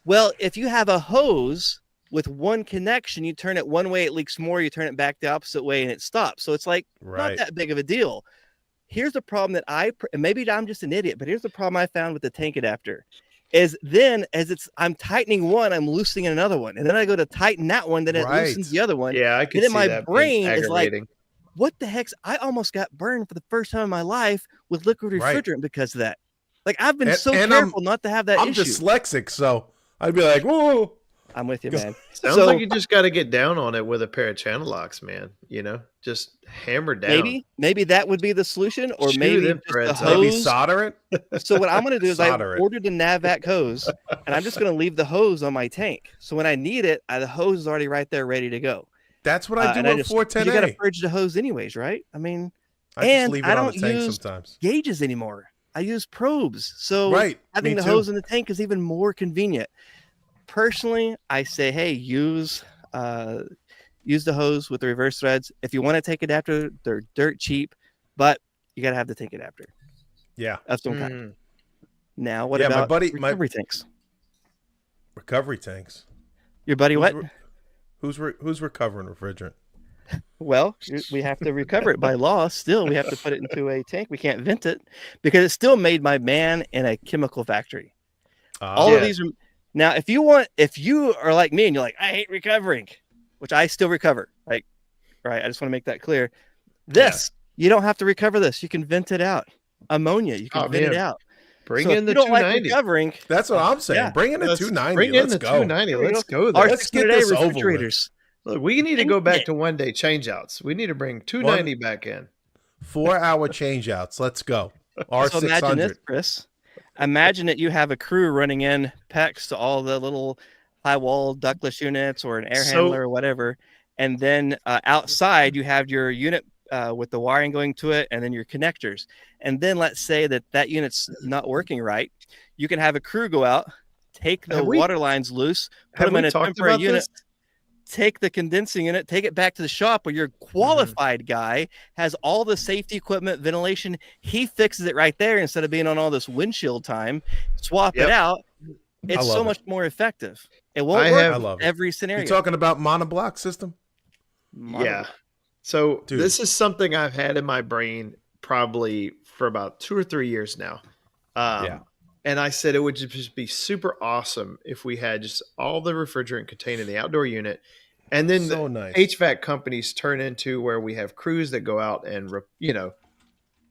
Well, if you have a hose with one connection, you turn it one way, it leaks more. You turn it back the opposite way and it stops. So it's like not that big of a deal. Here's the problem that maybe I'm just an idiot, but here's the problem I found with the tank adapter is then I'm tightening one, I'm loosening another one. And then I go to tighten that one, then it loosens the other one. Yeah, I can see that. And then my brain is like, what the heck? I almost got burned for the first time in my life with liquid refrigerant because of that. Like, I've been so careful not to have that issue. I'm dyslexic, so I'd be like, whoa. I'm with you, man. Sounds like you just got to get down on it with a pair of channel locks, man. Just hammer down. Maybe that would be the solution, or maybe just the hose. Maybe solder it. So what I'm going to do is I ordered a NavVac hose, and I'm just going to leave the hose on my tank. So when I need it, the hose is already right there, ready to go. That's what I do with 410A. You got to purge the hose anyways, right? I mean, I just leave it on the tank sometimes. Gauges anymore. I use probes. So having the hose in the tank is even more convenient. Personally, I say, hey, use the hose with the reverse threads. If you want to take adapter, they're dirt cheap, but you got to have the tank adapter. Yeah. Of some kind. Now, what about recovery tanks? Recovery tanks? Your buddy what? Who's recovering refrigerant? Well, we have to recover it by law. Still, we have to put it into a tank. We can't vent it because it's still made by man in a chemical factory. All of these are... Now, if you are like me and you're like, I hate recovering, which I still recover, like, right? I just want to make that clear. You don't have to recover this. You can vent it out. Ammonia, you can vent it out. Bring in the 290. Like recovering, that's what I'm saying. Bring in the 290. Bring in the 290. Let's go there. Let's get this refrigerators. Look, we need to go back to 1 day changeouts. We need to bring 290 back in. 4-hour changeouts. Let's go. R600. So imagine this, Chris. Imagine that you have a crew running in PEX to all the little high wall ductless units or an air handler or whatever. And then outside you have your unit with the wiring going to it and then your connectors. And then let's say that unit's not working right. You can have a crew go out, take the water lines loose, put them in a temporary unit, take the condensing unit, take it back to the shop where your qualified guy has all the safety equipment, ventilation. He fixes it right there instead of being on all this windshield time. Swap it out. It's so much more effective. It won't work in every scenario. You're talking about monoblock system? Yeah. So this is something I've had in my brain probably for about 2 or 3 years now. And I said it would just be super awesome if we had just all the refrigerant contained in the outdoor unit. And then HVAC companies turn into where we have crews that go out and,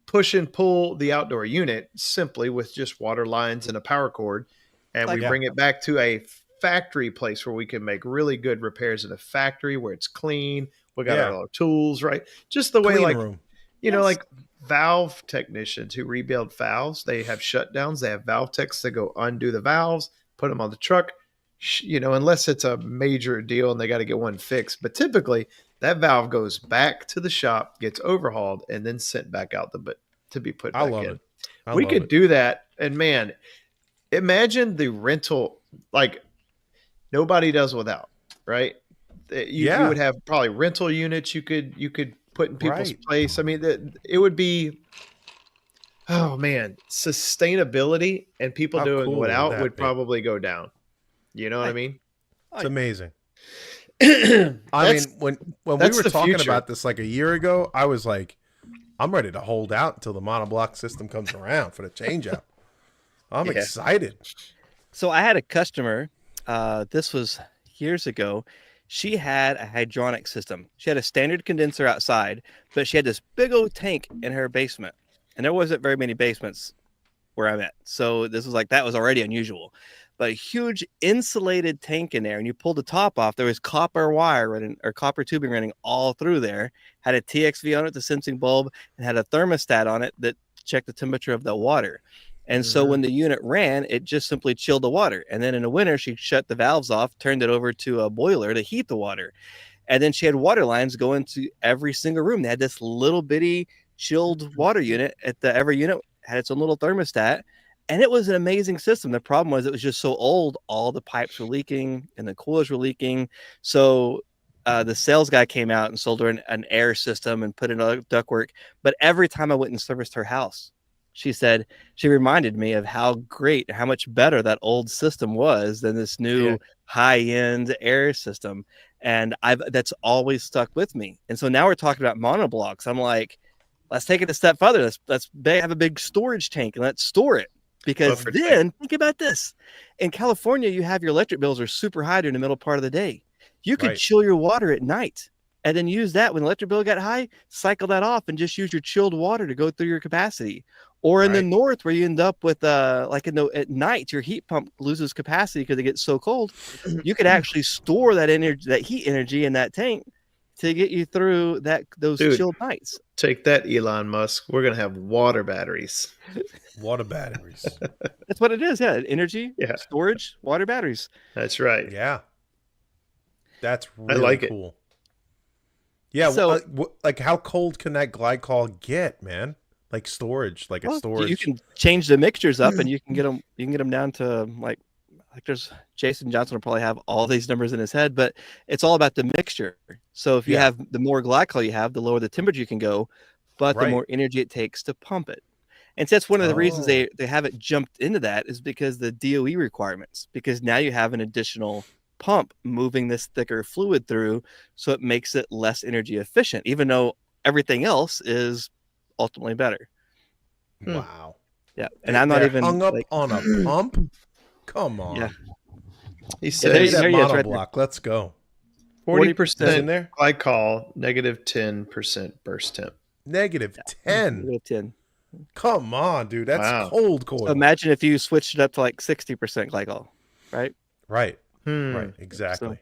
push and pull the outdoor unit simply with just water lines and a power cord. And we bring it back to a factory place where we can make really good repairs in a factory where it's clean. We got all our tools, right? Just the way room. Like valve technicians who rebuild valves, they have shutdowns. They have valve techs that go undo the valves, put them on the truck, unless it's a major deal and they got to get one fixed. But typically that valve goes back to the shop, gets overhauled, and then sent back out to be put back in. We could do that. And man, imagine the rental, like nobody does without, right? You would have probably rental units you could put in people's place. I mean, it would be oh man, sustainability and people How doing cool without that would be? probably go down. You know what I mean? It's amazing. that's I mean, when we that's were the talking future. about this like a year ago, I was like, I'm ready to hold out until the monoblock system comes around for the change out. I'm excited. So I had a customer, this was years ago. She had a hydronic system. She had a standard condenser outside, but she had this big old tank in her basement. And there wasn't very many basements where I'm at. So this was like, that was already unusual. But a huge insulated tank in there, and you pulled the top off, there was copper wire running or copper tubing running all through there, had a TXV on it, the sensing bulb, and had a thermostat on it that checked the temperature of the water. And so when the unit ran, it just simply chilled the water. And then in the winter, she shut the valves off, turned it over to a boiler to heat the water. And then she had water lines going to every single room. They had this little bitty chilled water unit at every unit had its own little thermostat. And it was an amazing system. The problem was it was just so old. All the pipes were leaking and the coolers were leaking. So the sales guy came out and sold her an air system and put in a ductwork. But every time I went and serviced her house, she said she reminded me of how great, how much better that old system was than this new high-end air system. And that's always stuck with me. And so now we're talking about monoblocks. I'm like, let's take it a step further. Let's have a big storage tank and let's store it. Because then think about this. In California, you have your electric bills are super high during the middle part of the day. You could chill your water at night and then use that when the electric bill got high, cycle that off and just use your chilled water to go through your capacity. Or in the north where you end up with like at night, your heat pump loses capacity because it gets so cold. You could actually store that energy, that heat energy in that tank to get you through those chilled nights. Take that, Elon Musk. We're gonna have water batteries. Water batteries. That's what it is. Yeah, energy, storage, water batteries. That's right. Yeah, that's really cool. Yeah, so like how cold can that glycol get, man? Like storage, like a storage. You can change the mixtures up, and you can get them down to like there's Jason Johnson will probably have all these numbers in his head, but it's all about the mixture. So if you have the more glycol you have, the lower the temperature you can go, but the more energy it takes to pump it. And so that's one of the reasons they haven't jumped into that is because the DOE requirements, because now you have an additional pump moving this thicker fluid through, so it makes it less energy efficient, even though everything else is ultimately better. Wow. Yeah. And I'm not even hung up on a pump. Come on. Yeah. He said that monoblock. Let's go. 40% in there. Glycol, -10% burst temp. -10. -10. Come on, dude. That's cold coil. So imagine if you switched it up to like 60% glycol, right? Right. Right. Exactly.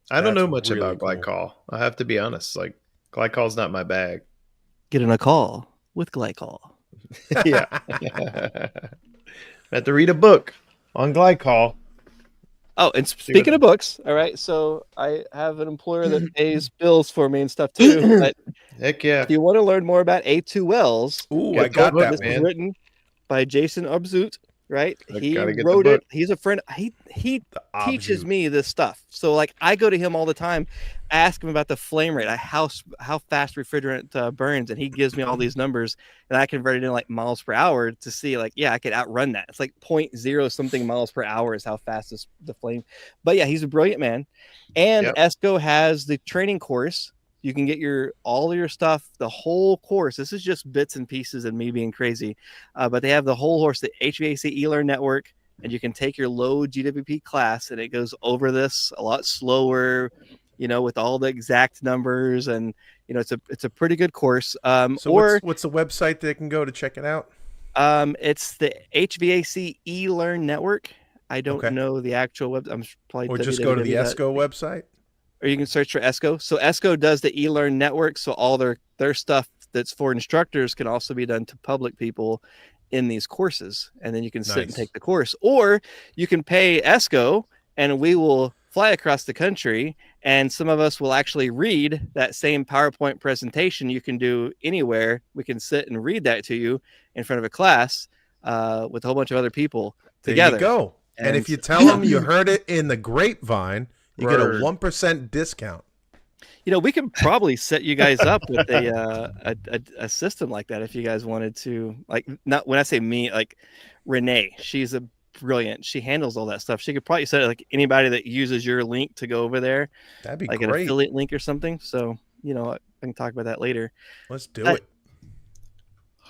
So, I don't know much about glycol. I have to be honest. Like, glycol's not my bag. Get in a call with glycol. Yeah. I have to read a book on glycol. Oh, and speaking of books, all right. So I have an employer that pays bills for me and stuff too. But heck yeah! If you want to learn more about A2Ls, I got that. This was written by Jason Obzut. Right, he wrote it. He's a friend. He teaches me this stuff. So like, I go to him all the time, ask him about the flame rate, how fast refrigerant burns, and he gives me all these numbers, and I convert it in like miles per hour to see like, I could outrun that. It's like 0.0 something miles per hour is how fast the flame. But yeah, he's a brilliant man, and ESCO has the training course. You can get all your stuff, the whole course. This is just bits and pieces and me being crazy. But they have the whole course, the HVAC e-learn network, and you can take your low GWP class, and it goes over this a lot slower, with all the exact numbers. And, it's a pretty good course. So what's the website they can go to check it out? It's the HVAC e-learn network. I don't know the actual web. I'm probably or just go to the ESCO website. Or you can search for ESCO. So ESCO does the e-learn network. So all their stuff that's for instructors can also be done to public people in these courses. And then you can sit and take the course. Or you can pay ESCO and we will fly across the country. And some of us will actually read that same PowerPoint presentation you can do anywhere. We can sit and read that to you in front of a class with a whole bunch of other people together. There you go. And if you tell them you heard it in the grapevine, you get a 1% discount. We can probably set you guys up with a system like that if you guys wanted to. Like, not when I say me, like Renee, she's a brilliant. She handles all that stuff. She could probably set it like anybody that uses your link to go over there. That'd be like great. An affiliate link or something. So, I can talk about that later. Let's do it.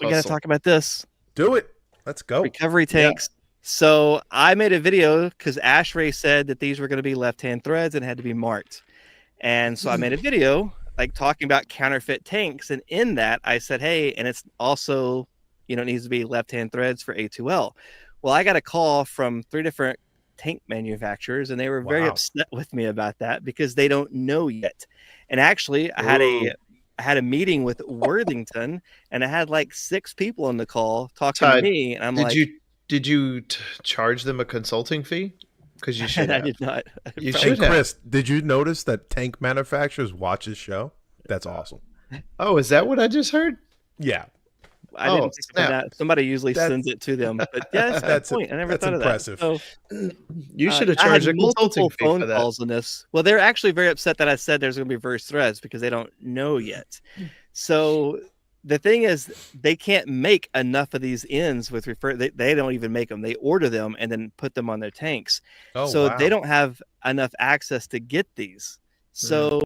We got to talk about this. Do it. Let's go. Recovery tanks. Yeah. So I made a video because ASHRAE said that these were going to be left-hand threads and had to be marked. And so I made a video like talking about counterfeit tanks. And in that I said, hey, and it's also, it needs to be left-hand threads for A2L. Well, I got a call from 3 different tank manufacturers, and they were very upset with me about that because they don't know yet. And actually I had a meeting with Worthington, and I had like 6 people on the call talking to me. And I'm did you charge them a consulting fee? Because you should. I did not. You should. Chris, did you notice that tank manufacturers watch this show? That's awesome. Oh, is that what I just heard? Yeah. I didn't think about that. Somebody usually sends it to them. But yeah, that's a good point. I never thought of that. So, you should have charged a consulting fee phone for that. calls on this. Well, they're actually very upset that I said there's going to be reverse threads because they don't know yet. So the thing is, they can't make enough of these ends with they don't even make them. They order them and then put them on their tanks. They don't have enough access to get these. So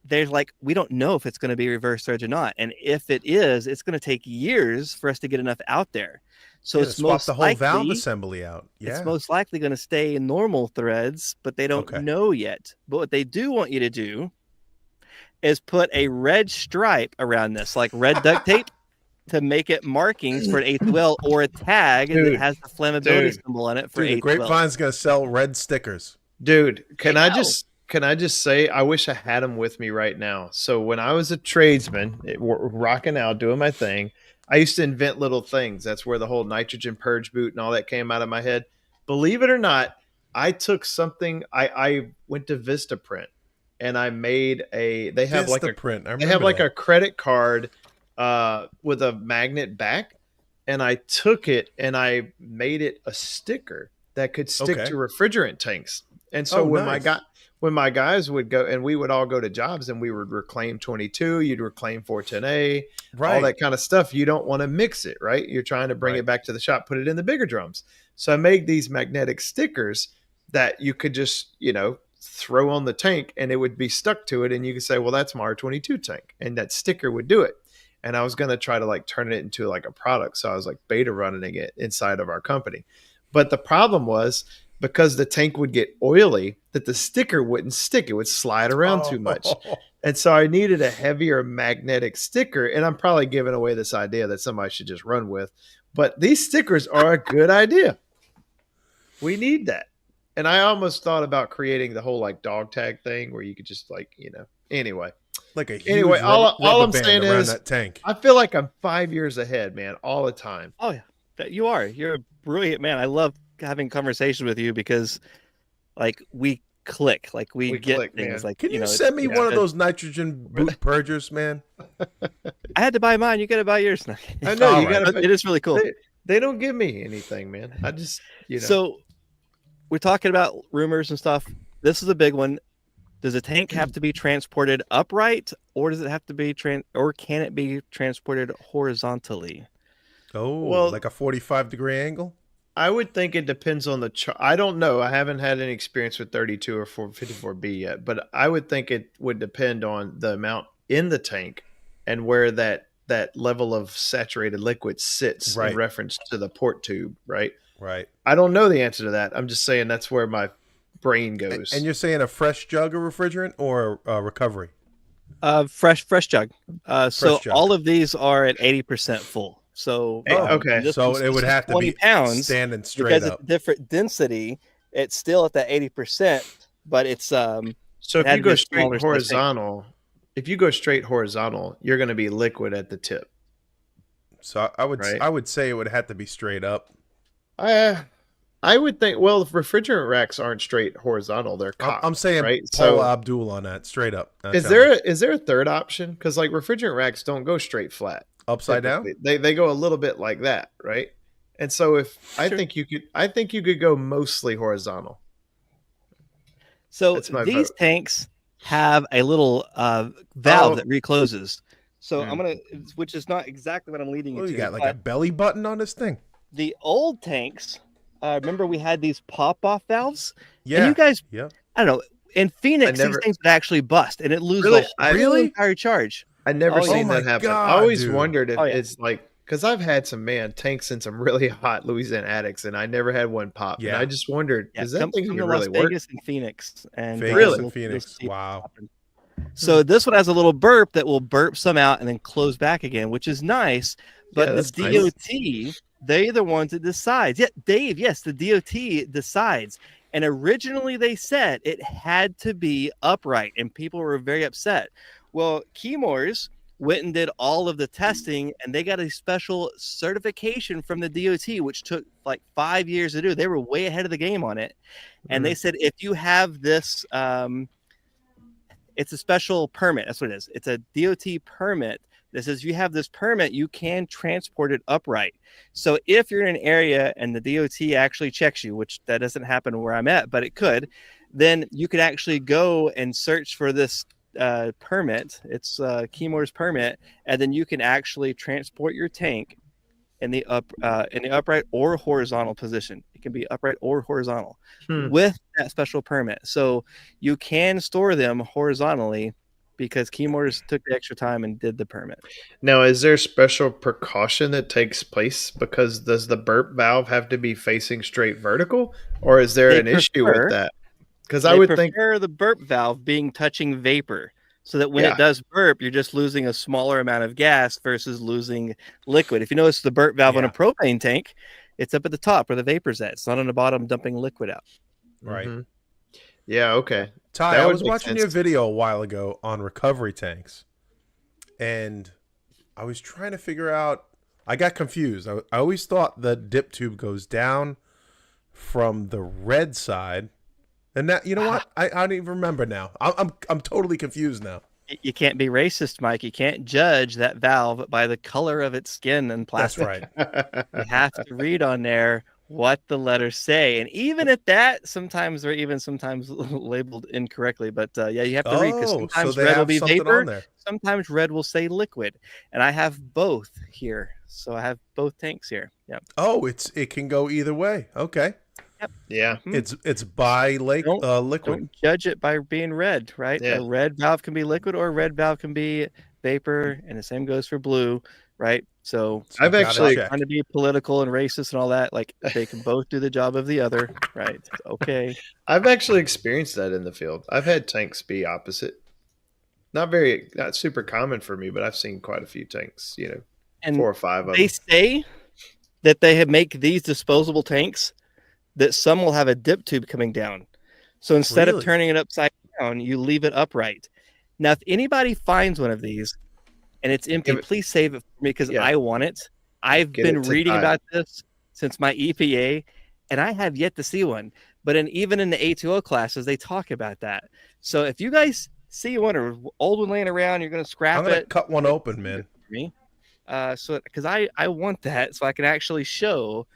there's like, we don't know if it's going to be reverse threads or not. And if it is, it's going to take years for us to get enough out there. So it's most the whole valve assembly out. Yeah. It's most likely going to stay in normal threads, but they don't know yet. But what they do want you to do is put a red stripe around this, like red duct tape, to make it markings for an A2L, or a tag that has the flammability symbol on it for A2L. Grapevine's going to sell red stickers. Dude, can I just say, I wish I had them with me right now. So when I was a tradesman, rocking out, doing my thing, I used to invent little things. That's where the whole nitrogen purge boot and all that came out of my head. Believe it or not, I took something, I went to Vistaprint, and I made they have like a credit card with a magnet back, and I took it and I made it a sticker that could stick to refrigerant tanks. And so when my guys would go, and we would all go to jobs, and we would reclaim 22, you'd reclaim 410A, all that kind of stuff. You don't want to mix it, right? You're trying to bring it back to the shop, put it in the bigger drums. So I made these magnetic stickers that you could just, throw on the tank, and it would be stuck to it. And you could say, well, that's my R22 tank. And that sticker would do it. And I was going to try to like turn it into like a product. So I was like beta running it inside of our company. But the problem was, because the tank would get oily, that the sticker wouldn't stick. It would slide around too much. And so I needed a heavier magnetic sticker. And I'm probably giving away this idea that somebody should just run with. But these stickers are a good idea. We need that. And I almost thought about creating the whole like dog tag thing where you could just like, anyway. Like a huge all I'm saying is that tank. I feel like I'm 5 years ahead, man, all the time. Oh, yeah. You are. You're a brilliant man. I love having conversations with you because like we click, like we get things, man. Like, can you send me one of those nitrogen boot purgers, man? I had to buy mine. You got to buy yours. I know you got to. It is really cool. They don't give me anything, man. I just, So we're talking about rumors and stuff. This is a big one. Does a tank have to be transported upright, or does it have to be or can it be transported horizontally? Oh, well, like a 45-degree angle? I would think it depends on I don't know. I haven't had any experience with 32 or 454B yet, but I would think it would depend on the amount in the tank and where that level of saturated liquid sits in reference to the port tube, right? Right. I don't know the answer to that. I'm just saying that's where my brain goes. And you're saying a fresh jug of refrigerant or a recovery? Fresh jug. So jug. All of these are at 80% full. So okay. So it would have to be pounds standing straight because up. It's different density. It's still at that 80%, but it's so if you go straight horizontal, you're going to be liquid at the tip. So I would say it would have to be straight up. I would think. Well, the refrigerant racks aren't straight horizontal; they're cocked. I'm saying right? Paul Abdul on that, straight up. Is there a third option? Because like refrigerant racks don't go straight flat, upside down. They go a little bit like that, right? And so I think you could go mostly horizontal. So these tanks, have a little valve that recloses. So I'm gonna, which is not exactly what I'm leading you Oh, to. you got like a belly button on this thing. The old tanks, remember we had these pop-off valves? Yeah. And you guys, yeah. I don't know, in Phoenix, these things would actually bust and it lose Really? the whole entire charge. I never Oh, seen yeah. that happen. God, I always dude. wondered if it's like, because I've had some tanks in some really hot Louisiana attics, and I never had one pop. And I just wondered, does that thing come to really Las work? Vegas and Phoenix, and Vegas and Phoenix. Wow. So this one has a little burp that will burp some out and then close back again, which is nice. But the DOT, they're the ones that decides. Yeah, Dave, yes, the DOT decides. And originally they said it had to be upright, and people were very upset. Well, Chemours went and did all of the testing, and they got a special certification from the DOT, which took like 5 years to do. They were way ahead of the game on it. And they said, if you have this, it's a special permit. That's what it is. It's a DOT permit that says you have this permit, you can transport it upright. So if you're in an area and the DOT actually checks you, which that doesn't happen where I'm at, but it could, then you could actually go and search for this permit. It's Chemours permit, and then you can actually transport your tank in the upright or horizontal position. It can be upright or horizontal with that special permit. So you can store them horizontally because Chemours took the extra time and did the permit. Now, is there special precaution that takes place? Because does the burp valve have to be facing straight vertical, or is there an issue with that? Because I would think the burp valve being touching vapor, so that when it does burp, you're just losing a smaller amount of gas versus losing liquid. If you notice the burp valve on a propane tank, it's up at the top where the vapor's at. It's not on the bottom dumping liquid out. Right. Yeah, okay. Ty, I was watching your video a while ago on recovery tanks, and I was trying to figure out, I got confused. I always thought the dip tube goes down from the red side. And that, you know what? I don't even remember now. I'm totally confused now. You can't be racist, Mike. You can't judge that valve by the color of its skin and plastic. That's right. You have to read on there what the letters say, and even at that, sometimes they're even sometimes labeled incorrectly. But yeah, you have to read, because sometimes red will be vapor, sometimes red will say liquid, and I have both here, so I have both tanks here. Yeah. Oh, it can go either way. Okay. Yep. Yeah. It's by liquid. Don't judge it by being red, right? Yeah. A red valve can be liquid, or a red valve can be vapor, and the same goes for blue, right? So I've actually trying to be political and racist and all that. Like, they can both do the job of the other, right? Okay. I've actually experienced that in the field. I've had tanks be opposite. Not super common for me, but I've seen quite a few tanks, and 4 or 5 of them. They say that they make these disposable tanks that some will have a dip tube coming down. So instead of turning it upside down, you leave it upright. Now, if anybody finds one of these and it's empty, please save it for me, because I want it. I've been reading about this since my EPA, and I have yet to see one. But even in the A2O classes, they talk about that. So if you guys see one or old one laying around, you're going to scrap it. I'm going to cut one open, man. So because I want that, so I can actually show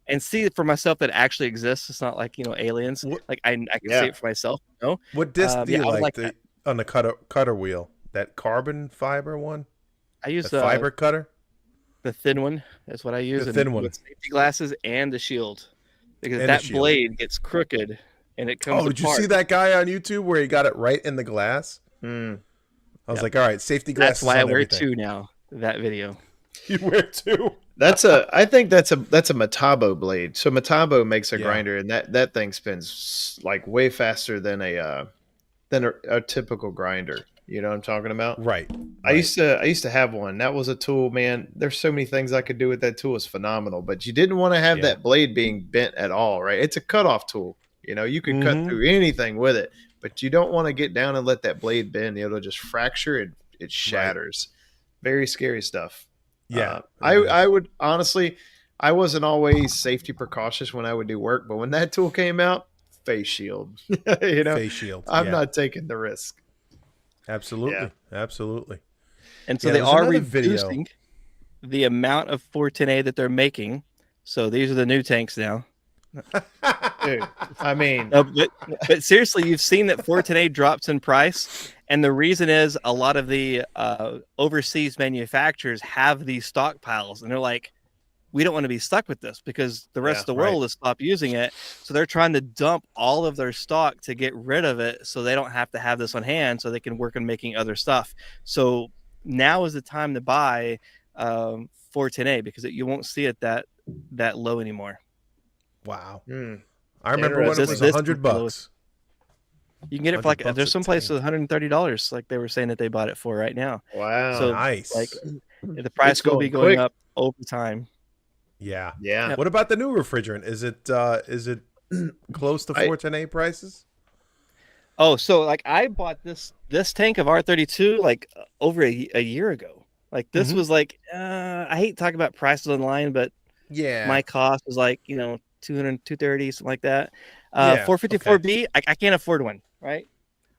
and see it for myself that it actually exists. It's not like, aliens. Like I can see it for myself. What disc do you like on the cutter wheel? That carbon fiber one? I use the fiber cutter. The thin one. That's what I use. The thin one with safety glasses and the shield, because that blade gets crooked and it comes. Oh, did you see that guy on YouTube where he got it right in the glass? I was like, all right, safety glasses. That's why I wear two now. That video. You wear two. I think that's a Metabo blade. So Metabo makes a grinder, and that thing spins like way faster than a typical grinder. You know what I'm talking about? Right. I used to have one. That was a tool, man. There's so many things I could do with that tool. It's phenomenal. But you didn't want to have that blade being bent at all, right? It's a cutoff tool. You can cut through anything with it, but you don't want to get down and let that blade bend. It'll just fracture and it shatters. Right. Very scary stuff. Yeah. I would honestly, I wasn't always safety precautious when I would do work, but when that tool came out, face shield. Face shield. I'm not taking the risk. Absolutely. Absolutely. And so they are reducing the amount of 410A that they're making. So these are the new tanks now. Dude, I mean, No, but seriously, you've seen that 410A drops in price, and the reason is a lot of the overseas manufacturers have these stockpiles, and they're like, we don't want to be stuck with this because the rest of the world has stopped using it. So they're trying to dump all of their stock to get rid of it so they don't have to have this on hand so they can work on making other stuff. So now is the time to buy 410A because you won't see it that low anymore. Wow. I remember when it was $100. You can get it for like there's some places $130, like they were saying that they bought it for right now. Wow, so nice. Like the price will be going up over time. Yeah. Yeah. What about the new refrigerant? Is it close to 410A prices? Oh, so like I bought this tank of R32 like over a year ago. Like this was like I hate talking about prices online, but yeah, my cost was like 200, 230, something like that. 454B, I can't afford one, right?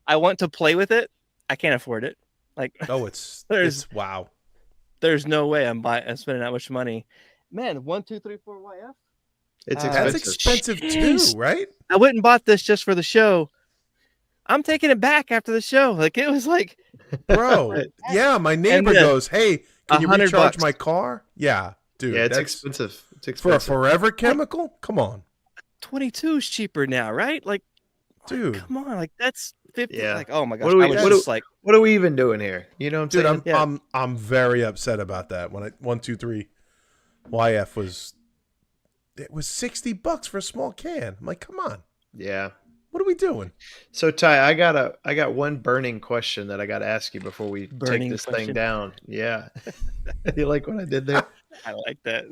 I want to play with it. I can't afford it. Like it's wow. There's no way I'm spending that much money. Man, 1, 2, 3, 4 YF. It's expensive. That's expensive too, right? I went and bought this just for the show. I'm taking it back after the show. Like it was like, bro. Yeah, my neighbor goes, "Hey, can you recharge my car?" Yeah, dude. Yeah, it's expensive. It's expensive for a forever chemical. Come on, 22 is cheaper now, right? Like, dude, come on, like that's 50. Yeah. Like, oh my gosh, what are we even doing here? You know what I'm saying? I'm very upset about that. When 123 YF was $60 for a small can. I'm like, come on. Yeah. What are we doing? So Ty, I got one burning question that I got to ask you before we take this thing down. Yeah. You like what I did there? I like that.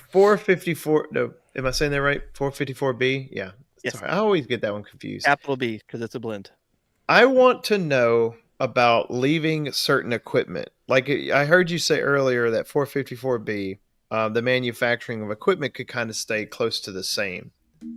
454. No, am I saying that right? 454B. Yeah. Yes. Sorry, I always get that one confused. Capital B because it's a blend. I want to know about leaving certain equipment. Like I heard you say earlier that 454B, the manufacturing of equipment could kind of stay close to the same.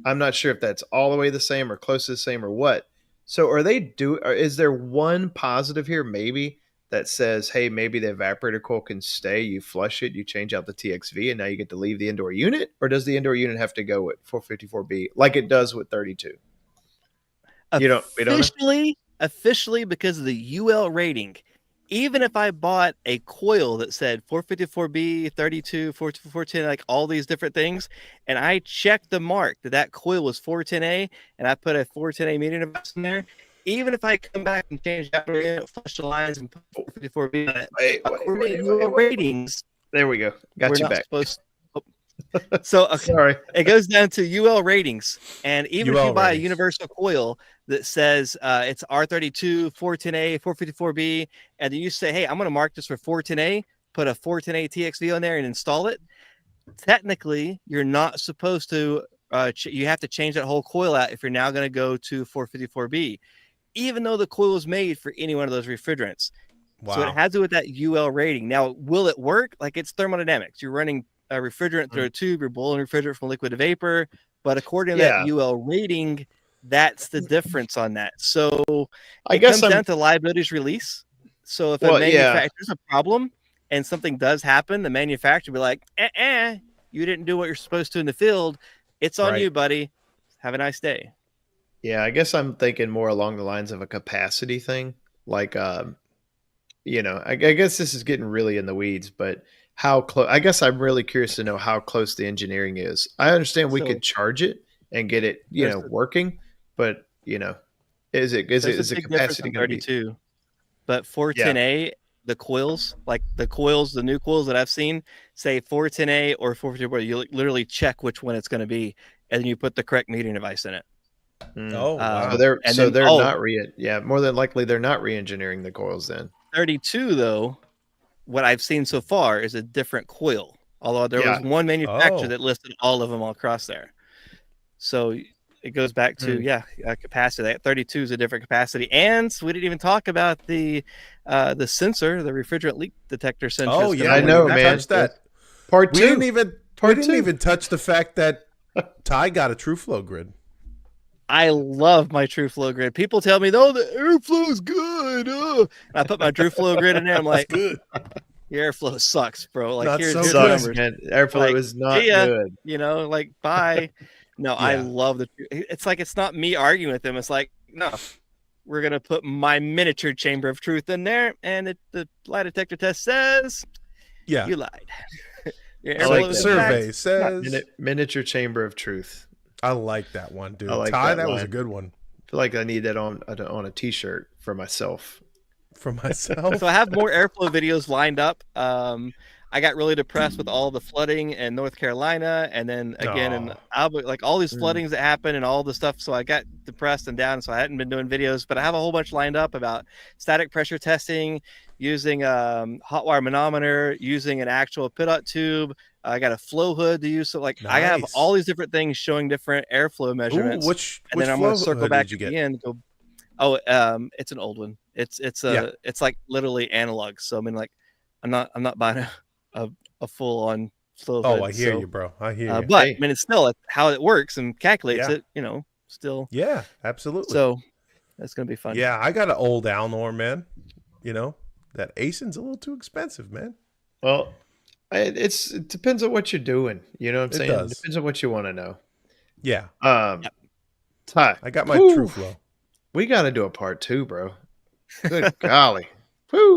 I'm not sure if that's all the way the same or close to the same or what. So is there one positive here maybe that says, hey, maybe the evaporator coil can stay, you flush it, you change out the TXV, and now you get to leave the indoor unit? Or does the indoor unit have to go with 454B like it does with 32? We don't know? Officially, because of the UL rating, even if I bought a coil that said 454B, 32, 410, like all these different things, and I checked the mark that coil was 410A, and I put a 410A metering device in there, even if I come back and change that flush the lines and put 454B on it, UL ratings. There we go. Got you back. So sorry, it goes down to UL ratings, and even if you buy a universal coil that says it's R32, 410A, 454B, and then you say, hey, I'm going to mark this for 410A, put a 410A TXV on there and install it, technically you're not supposed to you have to change that whole coil out if you're now going to go to 454B, even though the coil is made for any one of those refrigerants. Wow. So it has to do with that UL rating. Now, will it work? Like, it's thermodynamics. You're running a refrigerant through a tube, you're boiling refrigerant from liquid to vapor, but according to that UL rating, that's the difference on that. So I guess comes down to liabilities release. So if a manufacturer's a problem and something does happen, the manufacturer will be like, you didn't do what you're supposed to in the field. It's on you, buddy. Have a nice day. Yeah, I guess I'm thinking more along the lines of a capacity thing. Like, I guess this is getting really in the weeds, but how close? I guess I'm really curious to know how close the engineering is. I understand we could charge it and get it, working, but is it capacity going to be 32? But 410A, the coils, like the new coils that I've seen, say 410A or 454. You literally check which one it's going to be, and then you put the correct metering device in it. Oh, wow. So they're not more than likely they're not re-engineering the coils then. 32 though. What I've seen so far is a different coil, although there was one manufacturer that listed all of them all across there. So it goes back to capacity. That 32 is a different capacity, and we didn't even talk about the sensor, the refrigerant leak detector sensor. Oh yeah, I know, man. That part two. We didn't even touch the fact that Ty got a TrueFlow grid. I love my TrueFlow grid. People tell me, "Oh, the airflow is good." And I put my TrueFlow grid in there. I'm like, good. your airflow sucks, bro. Like Not here's so the good. Sucks, numbers. man. Airflow Like, is not see ya, good. you know, like bye. No, I Yeah. love the. It's like it's not me arguing with them. It's like no, we're gonna put my miniature chamber of truth in there, and the lie detector test says Yeah. you lied. Your I like airflow that. is Survey not- says. Miniature chamber of truth. I like that one, dude. I like Ty, that was a line. good one I feel like I need that on a t-shirt for myself. for myself. So I have more airflow videos lined up. I got really depressed with all the flooding in North Carolina, and then again in Aw. Albert, like all these Mm. floodings that happened and all the stuff. So I got depressed and down. So I hadn't been doing videos, but I have a whole bunch lined up about static pressure testing, using hot wire manometer, using an actual pit tube. I got a flow hood to use. So like I have Nice. all these different things showing different airflow Ooh, measurements. which And then I'm going flow to circle hood back did you at get? the end. Go, it's an old one. It's like literally analog. So I mean, like, I'm not buying a full on flow hood. Oh, I hear you, bro. I hear you. But Hey. I mean, it's still how it works and calculates Yeah. it. You know, still. Yeah, absolutely. So that's gonna be fun. Yeah, I got an old Alnor, man. You know, that ASIN's a little too expensive, man. Well, it depends on what you're doing. You know what I'm It saying? does. Depends on what you want to know. Yeah, Yep. Ty, I got my whew, True Flow. we got to do a part 2, bro. Good golly. Whew.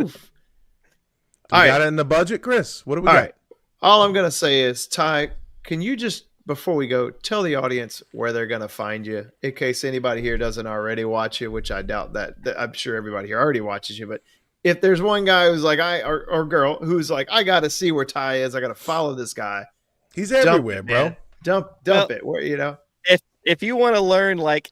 We All right. got it in the budget, Chris. What do we All got? right. All I'm going to say is, Ty, can you just, before we go, tell the audience where they're going to find you in case anybody here doesn't already watch you, which I doubt that I'm sure everybody here already watches you. But if there's one guy who's like, or girl who's like, I got to see where Ty is, I got to follow this guy. He's Dump everywhere, it, bro. man. Dump Well, it. Where, you know? If you want to learn like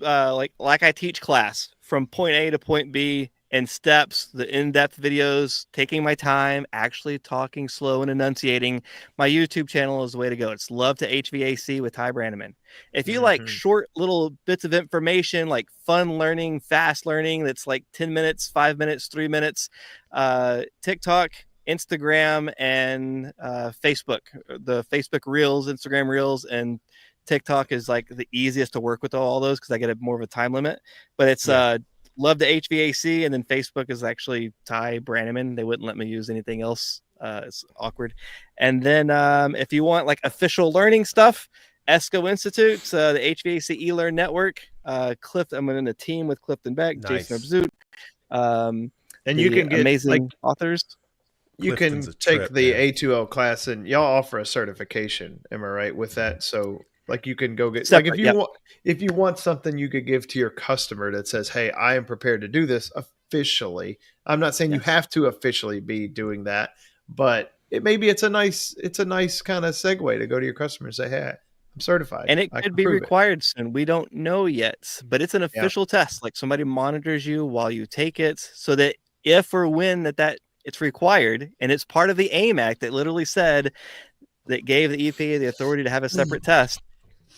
I teach class from point A to point B in steps, the in-depth videos, taking my time, actually talking slow and enunciating, my YouTube channel is the way to go. It's Love to HVAC with Ty Brennaman. If you like short little bits of information, like fun learning, fast learning, that's like 10 minutes, 5 minutes, 3 minutes, TikTok, Instagram, and Facebook, the Facebook Reels, Instagram Reels, and TikTok is like the easiest to work with all those because I get more of a time limit. But it's Love the HVAC, and then Facebook is actually Ty Brennaman. They wouldn't let me use anything else. It's awkward. And then if you want like official learning stuff, ESCO Institute, the HVAC eLearn Network, I'm in a team with Clifton Beck, Nice. Jason Abzoot, And you can get amazing authors. You Clifton's can a take trip, the man. A2L class, and y'all offer a certification. Am I right with that? So, like, you can go get Separate, like if you want something, you could give to your customer that says, "Hey, I am prepared to do this officially." I'm not saying you have to officially be doing that, but it's a nice kind of segue to go to your customer and say, "Hey, I'm certified," And it I could can be prove it. required soon. We don't know yet, but it's an official test. Like somebody monitors you while you take it, so that if or when that it's required, and it's part of the AIM Act that literally said that gave the EPA the authority to have a separate test.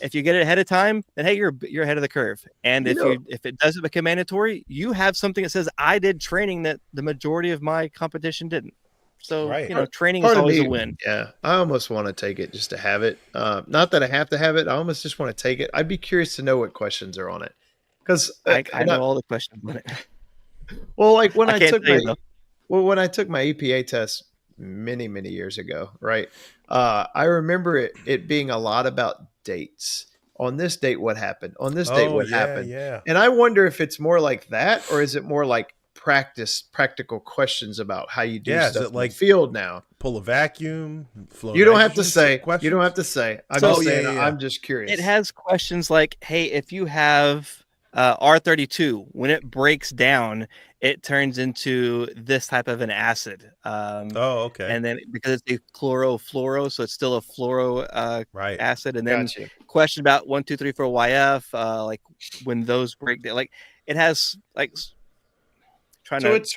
If you get it ahead of time, then hey, you're ahead of the curve. And if it doesn't become mandatory, you have something that says I did training that the majority of my competition didn't. So training is always a win. Yeah, I almost want to take it just to have it. Not that I have to have it. I almost just want to take it. I'd be curious to know what questions are on it, because I know all the questions on it. Well, like when I took my EPA test many years ago, right? I remember it being a lot about dates. On this date, what happened? On this date, what happened? Yeah. And I wonder if it's more like that, or is it more like practical questions about how you do stuff in the field now? Pull a vacuum, flow. You don't have to say. You don't have to say. I'm just saying. Yeah. I'm just curious. It has questions like, "Hey, if you have R32, when it breaks down, it turns into this type of an acid." Okay. And then because it's a chlorofluoro, so it's still a fluoro acid. And then question about 1, 2, 3, 4 YF, like when those break down, like it has like trying to watch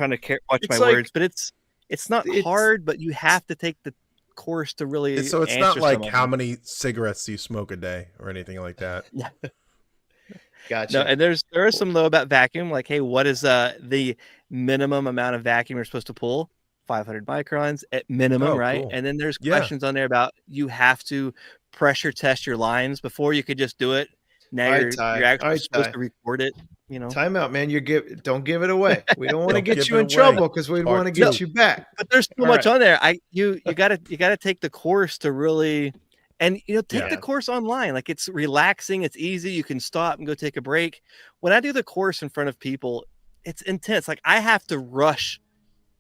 my words, but it's not hard, but you have to take the course to really. So it's not like how many cigarettes do you smoke a day or anything like that. Yeah. Gotcha. No, and there are some though about vacuum, like, hey, what is the minimum amount of vacuum you're supposed to pull? 500 microns at minimum, right? Cool. And then there's questions on there about you have to pressure test your lines before you could just do it. Now you're actually supposed to record it. Time out, man. Don't give it away. We don't want to get you in away. trouble because we want to get you back. But there's so much on there. You gotta take the course to really, and take the course online. Like, it's relaxing, it's easy. You can stop and go take a break. When I do the course in front of people, it's intense. Like, I have to rush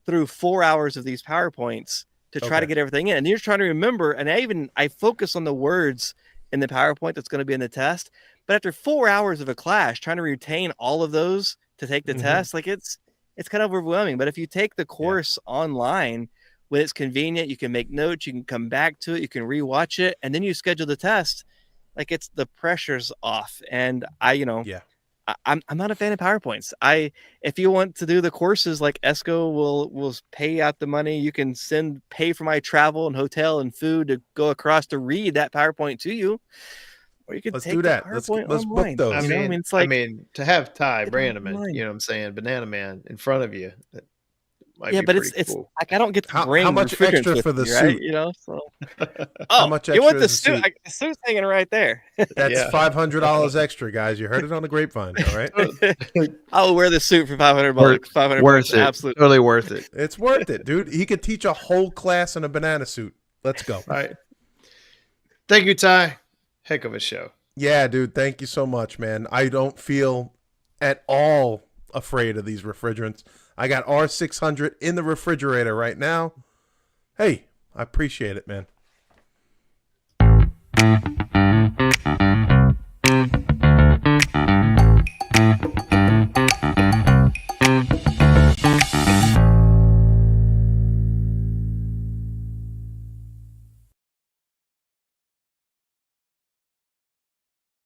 through 4 hours of these PowerPoints to try to get everything in. And you're trying to remember, and I focus on the words in the PowerPoint that's going to be in the test. But after 4 hours of a class, trying to retain all of those to take the test, like, it's kind of overwhelming. But if you take the course online, when it's convenient, you can make notes, you can come back to it, you can rewatch it, and then you schedule the test. Like, it's the pressure's off. And I'm not a fan of PowerPoints. If you want to do the courses, like, ESCO will pay out the money. You can pay for my travel and hotel and food to go across to read that Powerpoint to you. Or you could let's take do that. Let's book those. It's like, to have Ty Brennaman, what I'm saying, Banana Man in front of you. That might be but pretty it's cool. like, I don't get to bring how much extra for the suit? Right? So. How much extra? You want the suit? The suit's hanging right there. That's $500 extra, guys. You heard it on the grapevine. All right. I'll wear the suit for $500. $500 worth it. Absolutely, totally worth it. It's worth it, dude. He could teach a whole class in a banana suit. Let's go. All right. Thank you, Ty. Heck of a show. Yeah, dude. Thank you so much, man. I don't feel at all afraid of these refrigerants. I got R600 in the refrigerator right now. Hey, I appreciate it, man.